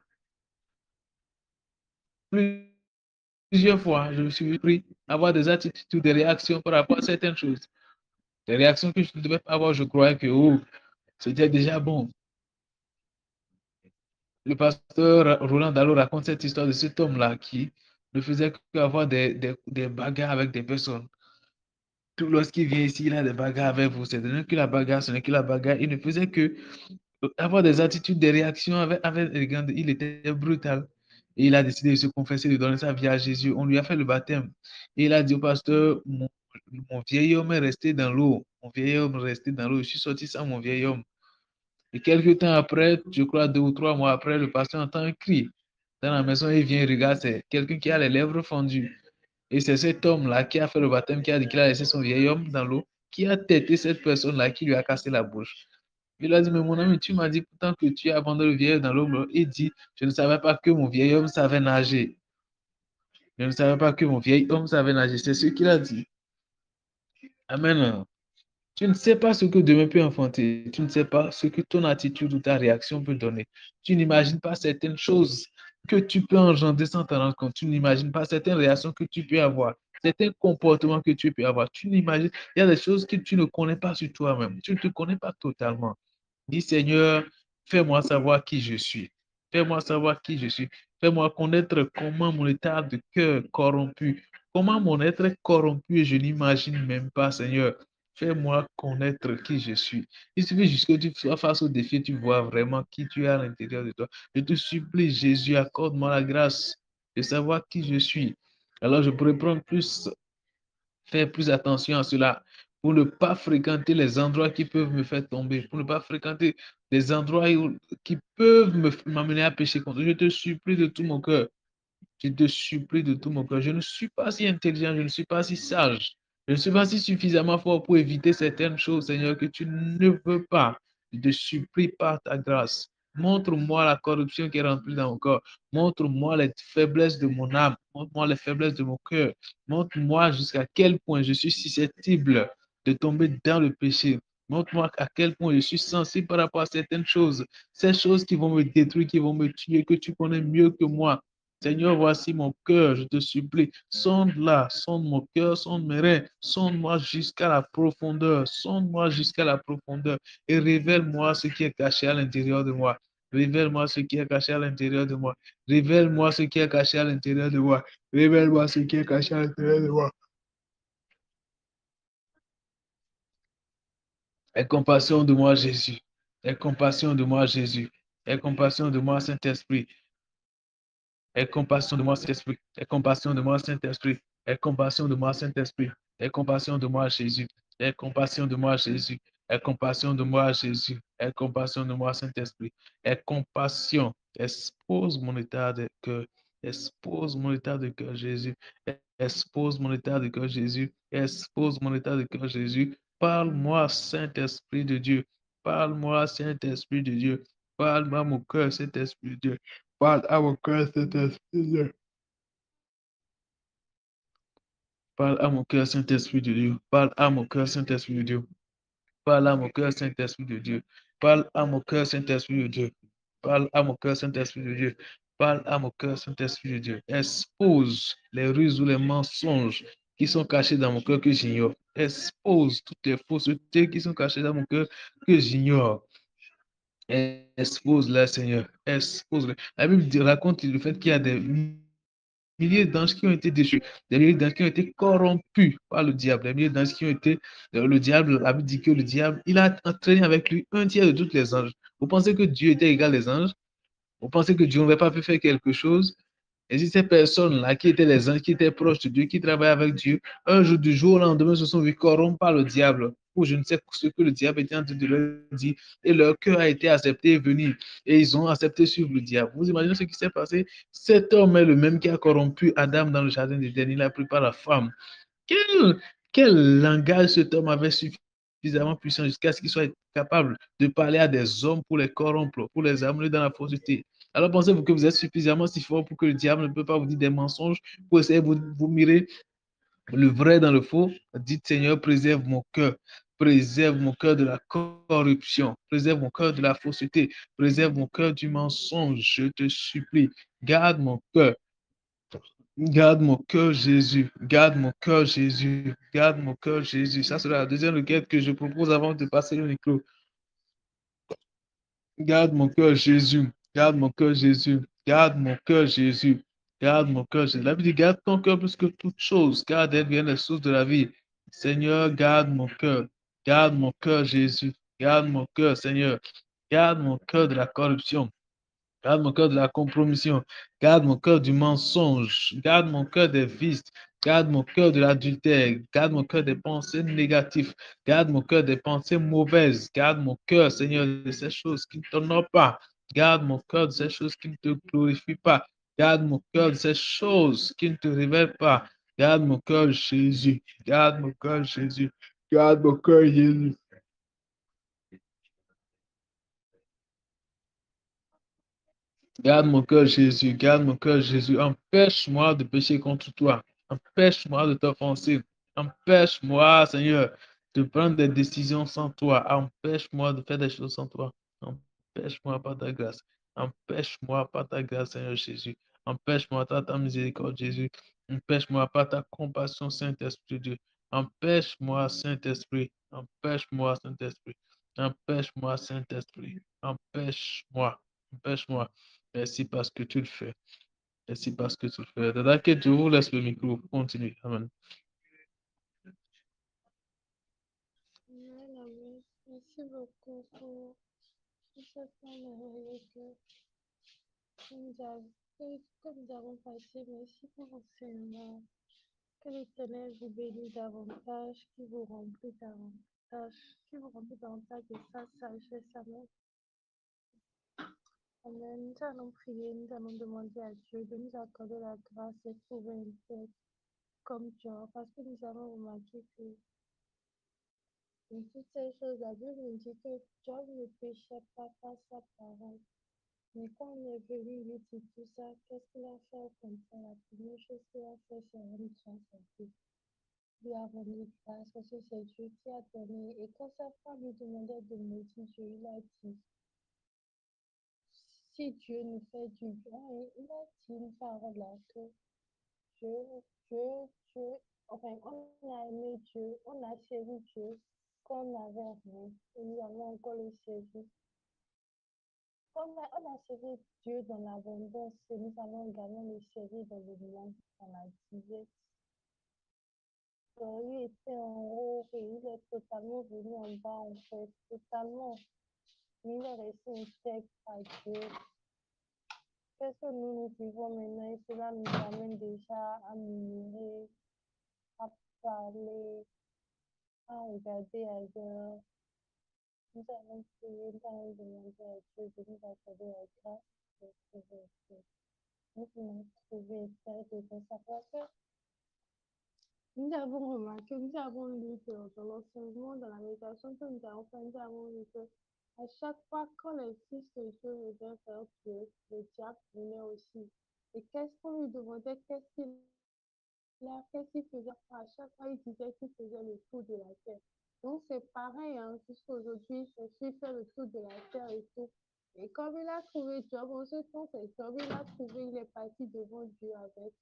Plusieurs fois, je me suis surpris à avoir des attitudes ou des réactions par rapport à certaines choses. Des réactions que je ne devais pas avoir, je croyais que oh, c'était déjà bon. Le pasteur Roland Dalo raconte cette histoire de cet homme-là qui ne faisait qu'avoir des bagarres avec des personnes. Tout lorsqu'il vient ici, il a des bagarres avec vous. Ce n'est que la bagarre, ce n'est que la bagarre. Il ne faisait que avoir des attitudes, des réactions avec les gars. Il était brutal. Et il a décidé de se confesser, de donner sa vie à Jésus. On lui a fait le baptême. Et il a dit au pasteur, mon vieil homme est resté dans l'eau. Mon vieil homme est resté dans l'eau. Je suis sorti sans mon vieil homme. Et quelques temps après, je crois 2 ou 3 mois après, le pasteur entend un cri dans la maison et vient, regarde, c'est quelqu'un qui a les lèvres fendues. Et c'est cet homme-là qui a fait le baptême, qui a dit qu'il a laissé son vieil homme dans l'eau, qui a têté cette personne-là, qui lui a cassé la bouche. Il a dit, mais mon ami, tu m'as dit pourtant que tu as abandonné le vieil homme dans l'eau. Il dit, je ne savais pas que mon vieil homme savait nager. Je ne savais pas que mon vieil homme savait nager. C'est ce qu'il a dit. Amen. Tu ne sais pas ce que demain peut enfanter. Tu ne sais pas ce que ton attitude ou ta réaction peut donner. Tu n'imagines pas certaines choses que tu peux engendrer sans t'en rendre compte. Tu n'imagines pas certaines réactions que tu peux avoir, certains comportements que tu peux avoir. Tu n'imagines, il y a des choses que tu ne connais pas sur toi-même. Tu ne te connais pas totalement. Dis Seigneur, fais-moi savoir qui je suis. Fais-moi savoir qui je suis. Fais-moi connaître comment mon état de cœur corrompu, comment mon être corrompu, et je n'imagine même pas, Seigneur. Fais-moi connaître qui je suis. Il suffit juste que tu sois face au défi, tu vois vraiment qui tu es à l'intérieur de toi. Je te supplie, Jésus, accorde-moi la grâce de savoir qui je suis. Alors je pourrais prendre plus, faire plus attention à cela pour ne pas fréquenter les endroits qui peuvent me faire tomber, pour ne pas fréquenter des endroits qui peuvent m'amener à pécher contre. Je te supplie de tout mon cœur. Je te supplie de tout mon cœur. Je ne suis pas si intelligent, je ne suis pas si sage. Je ne suis pas si suffisamment fort pour éviter certaines choses, Seigneur, que tu ne veux pas. Je te supplie par ta grâce. Montre-moi la corruption qui est remplie dans mon corps. Montre-moi les faiblesses de mon âme. Montre-moi les faiblesses de mon cœur. Montre-moi jusqu'à quel point je suis susceptible de tomber dans le péché. Montre-moi à quel point je suis sensible par rapport à certaines choses. Ces choses qui vont me détruire, qui vont me tuer, que tu connais mieux que moi. Seigneur, voici mon cœur, je te supplie. Sonde-la, sonde mon cœur, sonde mes reins, sonde-moi jusqu'à la profondeur, sonde-moi jusqu'à la profondeur et révèle-moi ce qui est caché à l'intérieur de moi. Révèle-moi ce qui est caché à l'intérieur de moi. Révèle-moi ce qui est caché à l'intérieur de moi. Révèle-moi ce qui est caché à l'intérieur de moi. Aie compassion de moi, Jésus. Aie compassion de moi, Jésus. Aie compassion de moi, Saint-Esprit. Aie compassion de moi, Saint-Esprit. Aie compassion de moi, Saint-Esprit. Aie compassion de moi, Saint-Esprit. Aie compassion de moi, Jésus. Aie compassion de moi, Jésus. Aie compassion de moi, Jésus. Aie compassion de moi, Saint-Esprit. Aie compassion. Expose mon état de cœur. Expose mon état de cœur, Jésus. Expose mon état de cœur, Jésus. Expose mon état de cœur, Jésus. Parle-moi, Saint-Esprit de Dieu. Parle-moi, Saint-Esprit de Dieu. Parle-moi, mon cœur, Saint-Esprit de Dieu. Parle à mon cœur, Saint-Esprit de Dieu. Parle à mon cœur, Saint-Esprit de Dieu. Parle à mon cœur, Saint-Esprit de Dieu. Parle à mon cœur, Saint-Esprit de Dieu. Parle à mon cœur, Saint-Esprit de Dieu. Parle à mon cœur, Saint-Esprit de Dieu. Parle à mon cœur, Saint-Esprit de Dieu. Expose les ruses ou les mensonges qui sont cachés dans mon cœur que j'ignore. Expose toutes les faussetés qui sont cachées dans mon cœur que j'ignore. Expose-les, Seigneur. Expose-les. La Bible raconte le fait qu'il y a des milliers d'anges qui ont été déchus, des milliers d'anges qui ont été corrompus par le diable, des milliers d'anges qui ont été, le diable, la Bible dit que le diable, il a entraîné avec lui un tiers de tous les anges. Vous pensez que Dieu était égal aux anges? Vous pensez que Dieu n'aurait pas pu faire quelque chose? Et si ces personnes-là, qui étaient les anges, qui étaient proches de Dieu, qui travaillaient avec Dieu, un jour, du jour au lendemain, se sont vus corrompus par le diable, ou je ne sais ce que le diable était en train de leur dire, et leur cœur a été accepté et venu, et ils ont accepté suivre le diable. Vous imaginez ce qui s'est passé? Cet homme est le même qui a corrompu Adam dans le jardin d'Éden, il a pris par la femme. Quel, quel langage cet homme avait suffisamment puissant jusqu'à ce qu'il soit capable de parler à des hommes pour les corrompre, pour les amener dans la fausseté. Alors pensez-vous que vous êtes suffisamment si fort pour que le diable ne peut pas vous dire des mensonges, pour essayer de vous mirer le vrai dans le faux? Dites Seigneur, préserve mon cœur de la corruption, préserve mon cœur de la fausseté, préserve mon cœur du mensonge, je te supplie. Garde mon cœur. Garde mon cœur, Jésus. Garde mon cœur, Jésus. Garde mon cœur, Jésus. Ça sera la deuxième requête que je propose avant de passer le micro. Garde mon cœur, Jésus. Garde mon cœur, Jésus. Garde mon cœur, Jésus. Garde mon cœur, Jésus. La Bible dit, garde ton cœur plus que toute chose, car d'elle vient les sources de la vie. Seigneur, garde mon cœur. Garde mon cœur, Jésus. Garde mon cœur, Seigneur. Garde mon cœur de la corruption. Garde mon cœur de la compromission. Garde mon cœur du mensonge. Garde mon cœur des vices. Garde mon cœur de l'adultère. Garde mon cœur des pensées négatives. Garde mon cœur des pensées mauvaises. Garde mon cœur, Seigneur, de ces choses qui ne t'honorent pas. Garde mon cœur de ces choses qui ne te glorifient pas. Garde mon cœur de ces choses qui ne te révèlent pas. Garde mon cœur, Jésus. Garde mon cœur, Jésus. Garde mon cœur, Jésus. Garde mon cœur, Jésus. Garde mon cœur, Jésus. Empêche-moi de pécher contre toi. Empêche-moi de t'offenser. Empêche-moi, Seigneur, de prendre des décisions sans toi. Empêche-moi de faire des choses sans toi. Empêche-moi par ta grâce. Empêche-moi par ta grâce, Seigneur Jésus. Empêche-moi par ta miséricorde, Jésus. Empêche-moi par ta compassion, Saint-Esprit de Dieu. Empêche-moi, Saint-Esprit. Empêche-moi, Saint-Esprit. Empêche-moi, Saint-Esprit. Empêche-moi. Empêche-moi. Merci parce que tu le fais. Merci parce que tu le fais. Dada, que je vous laisse le micro. Continue. Amen. Amen, amen. Merci beaucoup pour tout ce temps merveilleux que nous avons passé. Merci pour l'enseignement. Que l'Éternel vous bénisse davantage, qui vous remplit davantage, qui vous remplit davantage de sa sagesse. Amen. Amen. Nous allons prier, nous allons demander à Dieu de nous accorder la grâce de trouver une tête comme Job, parce que nous avons remarqué que dans toutes ces choses, la Bible nous dit que Job ne péchait pas par sa parole. Mais quand on est venu lui dire tout ça, qu'est-ce qu'il a fait au contraire? La première chose qu'il a fait, c'est rendre grâce à Dieu. Lui a rendu grâce parce que c'est Dieu qui a donné. Et quand sa femme lui demandait de maudire Dieu, il a dit, si Dieu nous fait du bien, et il a dit une parole là que Dieu, Dieu, enfin, on a aimé Dieu, on a servi Dieu quand on n'avait rien. Et nous allons encore le servir. On a servi Dieu dans l'abondance et nous allons également le servir dans le manque, dans la disette. Il était en haut et il est totalement venu en bas, en fait, totalement. Il est resté intègre à Dieu. Qu'est-ce que nous vivons maintenant et cela nous amène déjà à murmurer, à parler, à regarder ailleurs. Nous allons prier, nous allons demander à Dieu de nous accorder la grâce de trouver Dieu. Nous voulons trouver faire de savoir que nous avons remarqué, nous avons lu dans l'enseignement, dans la méditation que nous avons fait, nous avons lu que à chaque fois quand les fils de Dieu venaient vers Dieu, le diable venait aussi. Et qu'est-ce qu'on lui demandait, qu'est-ce qu'il faisait? À chaque fois, il disait qu'il faisait le tour de la terre. Donc c'est pareil, hein, jusqu'à aujourd'hui, c'est qu'il fait le tour de la terre et tout. Et comme il a trouvé Job, en ce temps, c'est Job, il a trouvé, il est parti devant Dieu avec.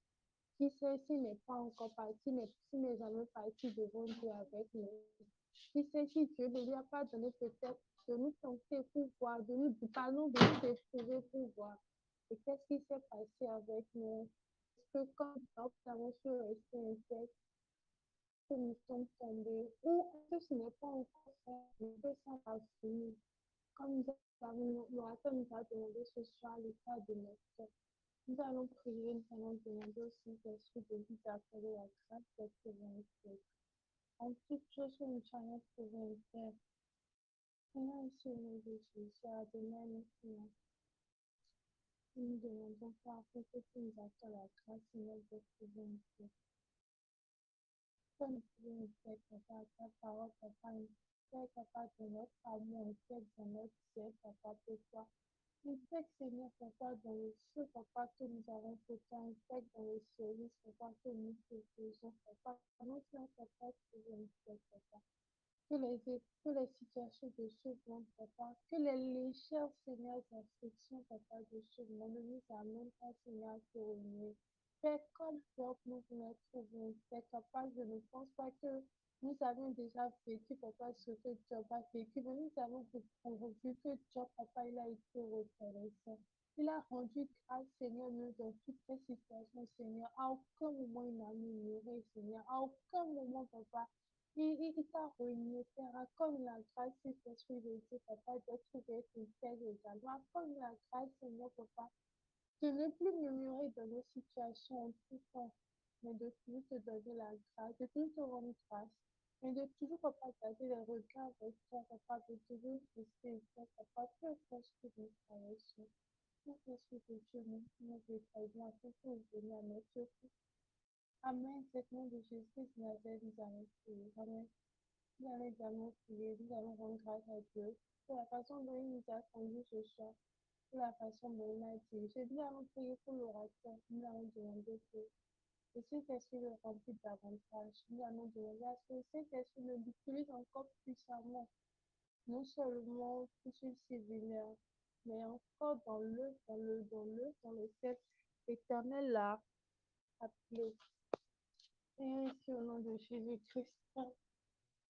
Qui sait s'il n'est pas encore parti, s'il n'est jamais parti devant Dieu avec nous. Qui sait si Dieu ne lui a pas donné peut-être de nous tenter pour voir, de nous, pardon, de nous éprouver pour voir. Et qu'est-ce qui s'est passé avec nous? Est-ce que quand nous avons su rester intact, que nous sommes tombés, ou est-ce que ce n'est pas encore fait, que ça va finir? Comme nous avons, nous a demandé ce soir l'état de notre cœur. Nous allons prier, nous allons demander au Saint-Esprit de nous accorder la grâce d'être vaincus. En toute chose que nous soyons trouvés en terre. Seigneur, ici au nom de Jésus, Adonai, notre Seigneur, nous demandons par que tu nous accordes la grâce, Seigneur, d'être vaincus. Que nous pouvons nous faire capable ta parole, papa, nous faire capable de notre amour, nous faire de notre ciel, papa, pour toi. Nous fait, Seigneur, papa, dans le feu, papa, que nous avons fait un fait dans le service, papa, que nous te faisons, papa. Nous sommes capables de nous faire, papa. Que les situations de ce monde, papa, que les légères, Seigneur, afflictions, papa, de ce monde ne nous amènent pas, Seigneur, à te remuer. Fais comme Job nous voulons trouver. Fais capable, je ne pense pas que nous avons déjà vécu, papa, ce que Job a vécu, mais nous avons vu que Job, papa, il a été reconnaissant. Il a rendu grâce, Seigneur, nous, dans toutes les situations, Seigneur. À aucun moment il n'a murmuré, Seigneur. À aucun moment, papa, il t'a renié, Père. Comme la grâce, Saint-Esprit de Dieu, papa, de trouver tes terres également. Comme la grâce, Seigneur, papa, de ne plus murmurer dans nos situations en tout temps. mais de toujours te donner la grâce, de toujours te rendre grâce, mais de toujours, papa, garder les regards avec toi, papa, de toujours rester avec toi, papa, peu importe ce que nous traversons. Peu importe ce que Dieu nous veut faire, afin que vous veniez à notre secours. Amen. Cette nom de Jésus de Nazareth, nous allons prier. Amen. Nous allons également prier, nous allons rendre grâce à Dieu pour la façon dont il nous a conduits ce soir, pour la façon dont il a dirigé. Nous allons prier pour l'orateur, nous allons demander que le Saint-Esprit le remplisse davantage. Nous allons demander à ce que le Saint-Esprit le l'utilise encore puissamment, non seulement pour ceux-ci vulnérables, mais encore dans le ciel éternel là, appelé. Et ainsi au nom de Jésus-Christ.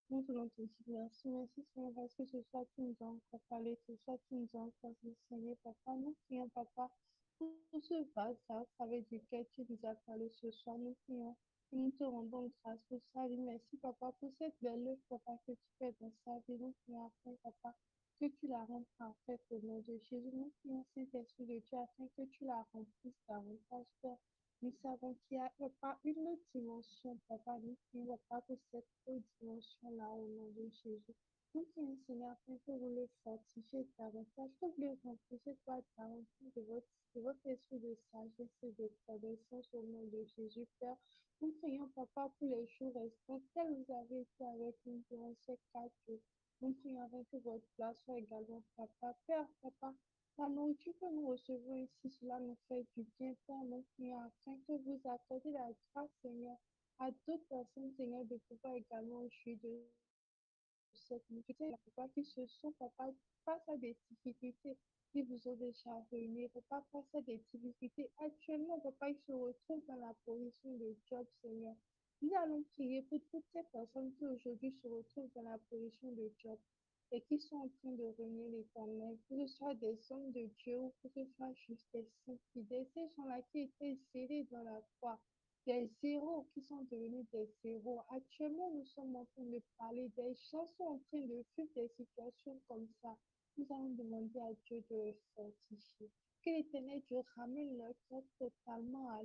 Nous voulons te dire merci, merci Seigneur, parce que ce soir tu nous as encore parlé, ce soir tu nous as encore enseigné, papa. Nous prions, papa, pour ce vase à travers duquel tu nous as parlé ce soir. Nous prions et nous te rendons grâce pour ça. Et merci, papa, pour cette belle œuvre, papa, que tu fais dans sa vie. Nous prions afin, papa, que tu la rendes parfaite au nom de Jésus. Nous prions, Saint-Esprit de Dieu, afin que tu la remplisses davantage, Père. Nous savons qu'il n'y a pas une autre dimension, papa. Nous prions pas pour cette autre dimension-là au nom de Jésus. Nous prions, Seigneur, afin que vous le fortifiez davantage, que vous le remplissez par davantage de votre esprit de sagesse et de connaissance au nom de Jésus, Père. Nous prions, papa, pour les jours restants, tels vous avez été avec nous durant ces 4 jours. Nous prions afin que votre place soit également, papa. Père, papa, la nourriture que nous recevons ici, cela nous fait du bien, Père. Nous prions afin que vous accordez la grâce, Seigneur, à d'autres personnes, Seigneur, de pouvoir également jouir de cette nourriture. Papa, qui se sont, papa, face à des difficultés qui vous ont déjà réunis, papa, face à des difficultés. Actuellement, papa, ils se retrouvent dans la position de Job, Seigneur. Nous allons prier pour toutes ces personnes qui aujourd'hui se retrouvent dans la position de Job et qui sont en train de renier l'Éternel, que ce soit des hommes de Dieu ou que ce soit juste des saints fidèles, ces gens-là qui étaient scellés dans la foi, des zéros qui sont devenus des zéros. Actuellement, nous sommes en train de parler des gens qui sont en train de vivre des situations comme ça. Nous allons demander à Dieu de les fortifier. Que l'Éternel Dieu ramène leur cœur totalement à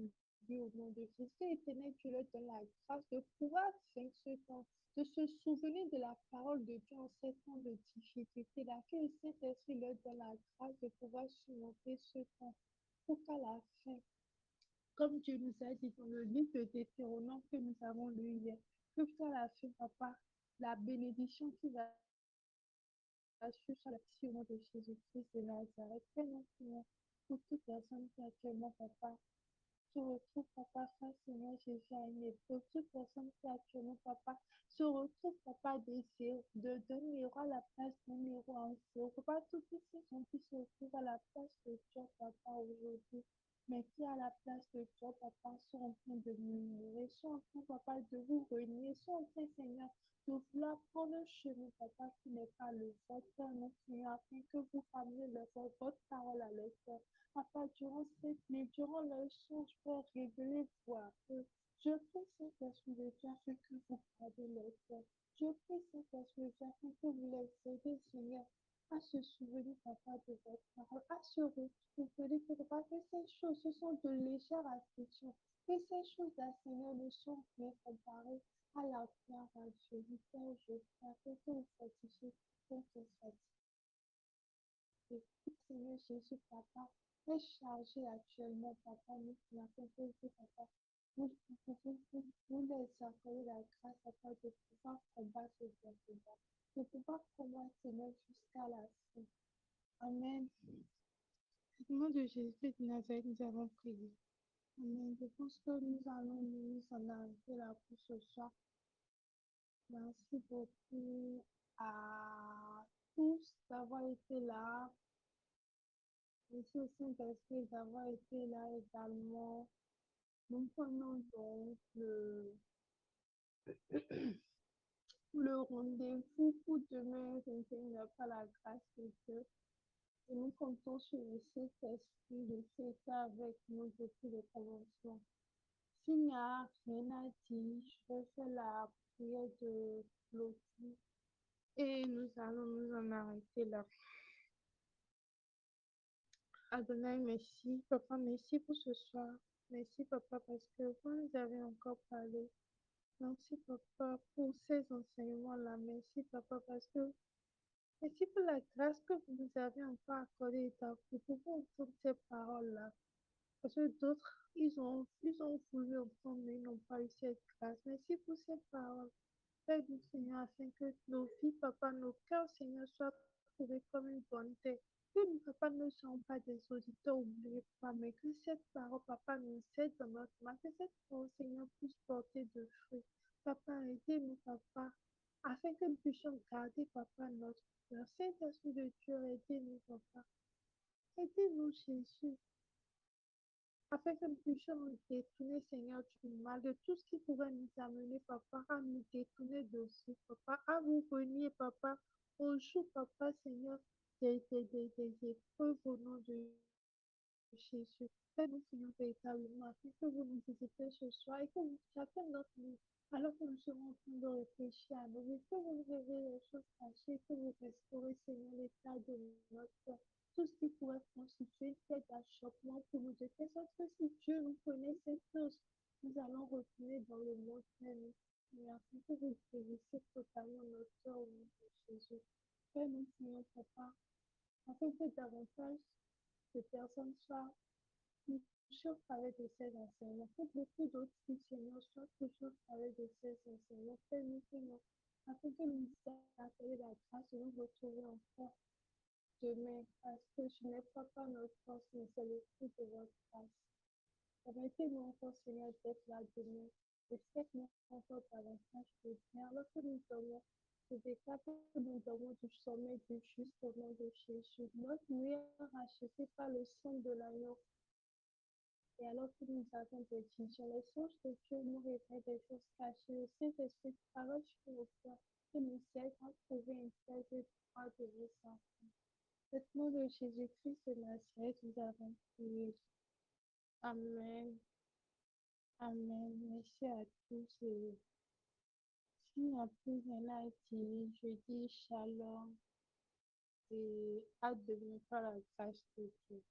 lui au nom de Jésus. Que l'Éternel Dieu leur donne la grâce de pouvoir vaincre ce temps, de se souvenir de la parole de Dieu en ces temps de difficulté. Là, que le Saint-Esprit leur donne la grâce de pouvoir surmonter ce temps pour qu'à la fin, comme Dieu nous a dit dans le livre de Deutéronome que nous avons lu hier, que jusqu'à la fin, papa, la bénédiction qui va suivre sur l'action de Jésus-Christ de Nazareth. Père, nous prions pour toute personne qui actuellement, papa, se retrouve, papa, face, Seigneur Jésus, à une épreuve. Toute personne qui actuellement, papa, se retrouve, papa, d'un héros à la place d'un héros en zéro. Papa, toutes ces gens qui se retrouvent à la place de Dieu, papa, aujourd'hui, mais qui à la place de toi, papa, sont en train de murmurer, sont en train, papa, de vous renier, sont en train, Seigneur, de vouloir prendre un chemin, papa, qui n'est pas le vôtre. Père, nous prions afin que vous ramenez votre parole à leur cœur. Papa, durant cette nuit, durant leur songe, Père, révélez-vous à eux. Je prie, Saint-Esprit de Dieu, afin que vous gardez leur cœur. Je prie, Saint-Esprit de Dieu, afin que vous les aidez, Seigneur, à se souvenir, papa, de votre parole, à se retrouver, que papa, que ces choses, ce sont de légères afflictions, que ces choses-là, Seigneur, ne sont rien comparées à la gloire à Dieu. Père, je prie, afin que vous fortifiez contre Seigneur Jésus, papa, est chargé actuellement, papa, nous prions afin que vous, papa, vous les accordez la grâce, papa, de pouvoir combattre ce bien combat, de pouvoir combattre, Seigneur, jusqu'à la fin. Amen. Au nom de Jésus de Nazareth, nous avons prié. Amen. Je pense que nous allons nous en arrêter là pour ce soir. Merci beaucoup à tous d'avoir été là. Merci au Saint-Esprit d'avoir été là également. Nous prenons donc le rendez-vous pour demain, 21h, par la grâce de Dieu. Et nous comptons sur le Saint-Esprit de fêter avec nous depuis le commencement. S'il n'y a rien à dire, je vais faire la prière de clôture et nous allons nous en arrêter là. Adonai, merci. Papa, merci pour ce soir. Merci, papa, parce que vous nous avez encore parlé. Merci, papa, pour ces enseignements-là. Merci, papa, parce que merci pour la grâce que vous nous avez encore accordée et pour pouvoir entendre ces paroles-là. Parce que d'autres, ils ont voulu entendre, mais ils n'ont pas eu cette grâce. Merci pour ces paroles. Aide-nous, Seigneur, afin que nos vies, papa, nos cœurs, Seigneur, soient trouvés comme une bonne terre. Que nous, papa, ne soyons pas des auditeurs oubliés, papa, mais que cette parole, papa, nous aide dans notre mal. Que cette parole, Seigneur, puisse porter de fruits. Papa, aidez-nous, papa, afin que nous puissions garder, papa, notre cœur. Saint-Esprit de Dieu, aidez-nous, papa. Aidez-nous, Jésus, afin que nous puissions nous détourner, Seigneur, du mal, de tout ce qui pourrait nous amener, papa, à nous détourner de vous, papa, à vous venir, papa, au jour, papa, Seigneur, des épreuves au nom de Jésus. Faites-nous, Seigneur, véritablement, afin que vous nous visitez ce soir et que vous, chacun d'entre nous, alors que nous serons en train de réfléchir à nos vies, que vous nous révélez les choses cachées, que vous restaurez, Seigneur, l'état de notre cœur. Tout ce qui pourrait constituer une tête d'achoppement pour nous, de telle sorte que si Dieu nous connaît cette chose, nous allons retourner dans le monde même. Mais afin que vous guérissiez totalement notre cœur au nom de Jésus. Fais-nous, Seigneur, papa, afin que davantage de personnes soient toujours parler de ces enseignements. Que beaucoup d'autres filles, Seigneur, soient toujours parler de ces enseignements. Fais-nous, Seigneur, afin que nous appelions la grâce de nous retrouver encore demain, parce que je n'ai pas notre force, mais c'est le fruit de votre grâce. Permettez-nous encore, Seigneur, d'être là demain. Et faites-nous encore davantage de bien. Alors que nous dormons, je déclare que nous dormons du sommeil du juste au nom de Jésus. Notre nuit est rachetée par le sang de l'agneau. Et alors que nous avons des visions, les songes de Dieu nous révèlent des choses cachées. Le Saint-Esprit parle sur nos cœurs et nous aide à trouver une terre de droit de vos enfants. Au nom de Jésus-Christ de Nazareth, nous avons prié. Amen. Amen. Merci à tous. Et s'il n'y a plus rien à dire, je dis shalom et hâte de venir par la grâce de Dieu.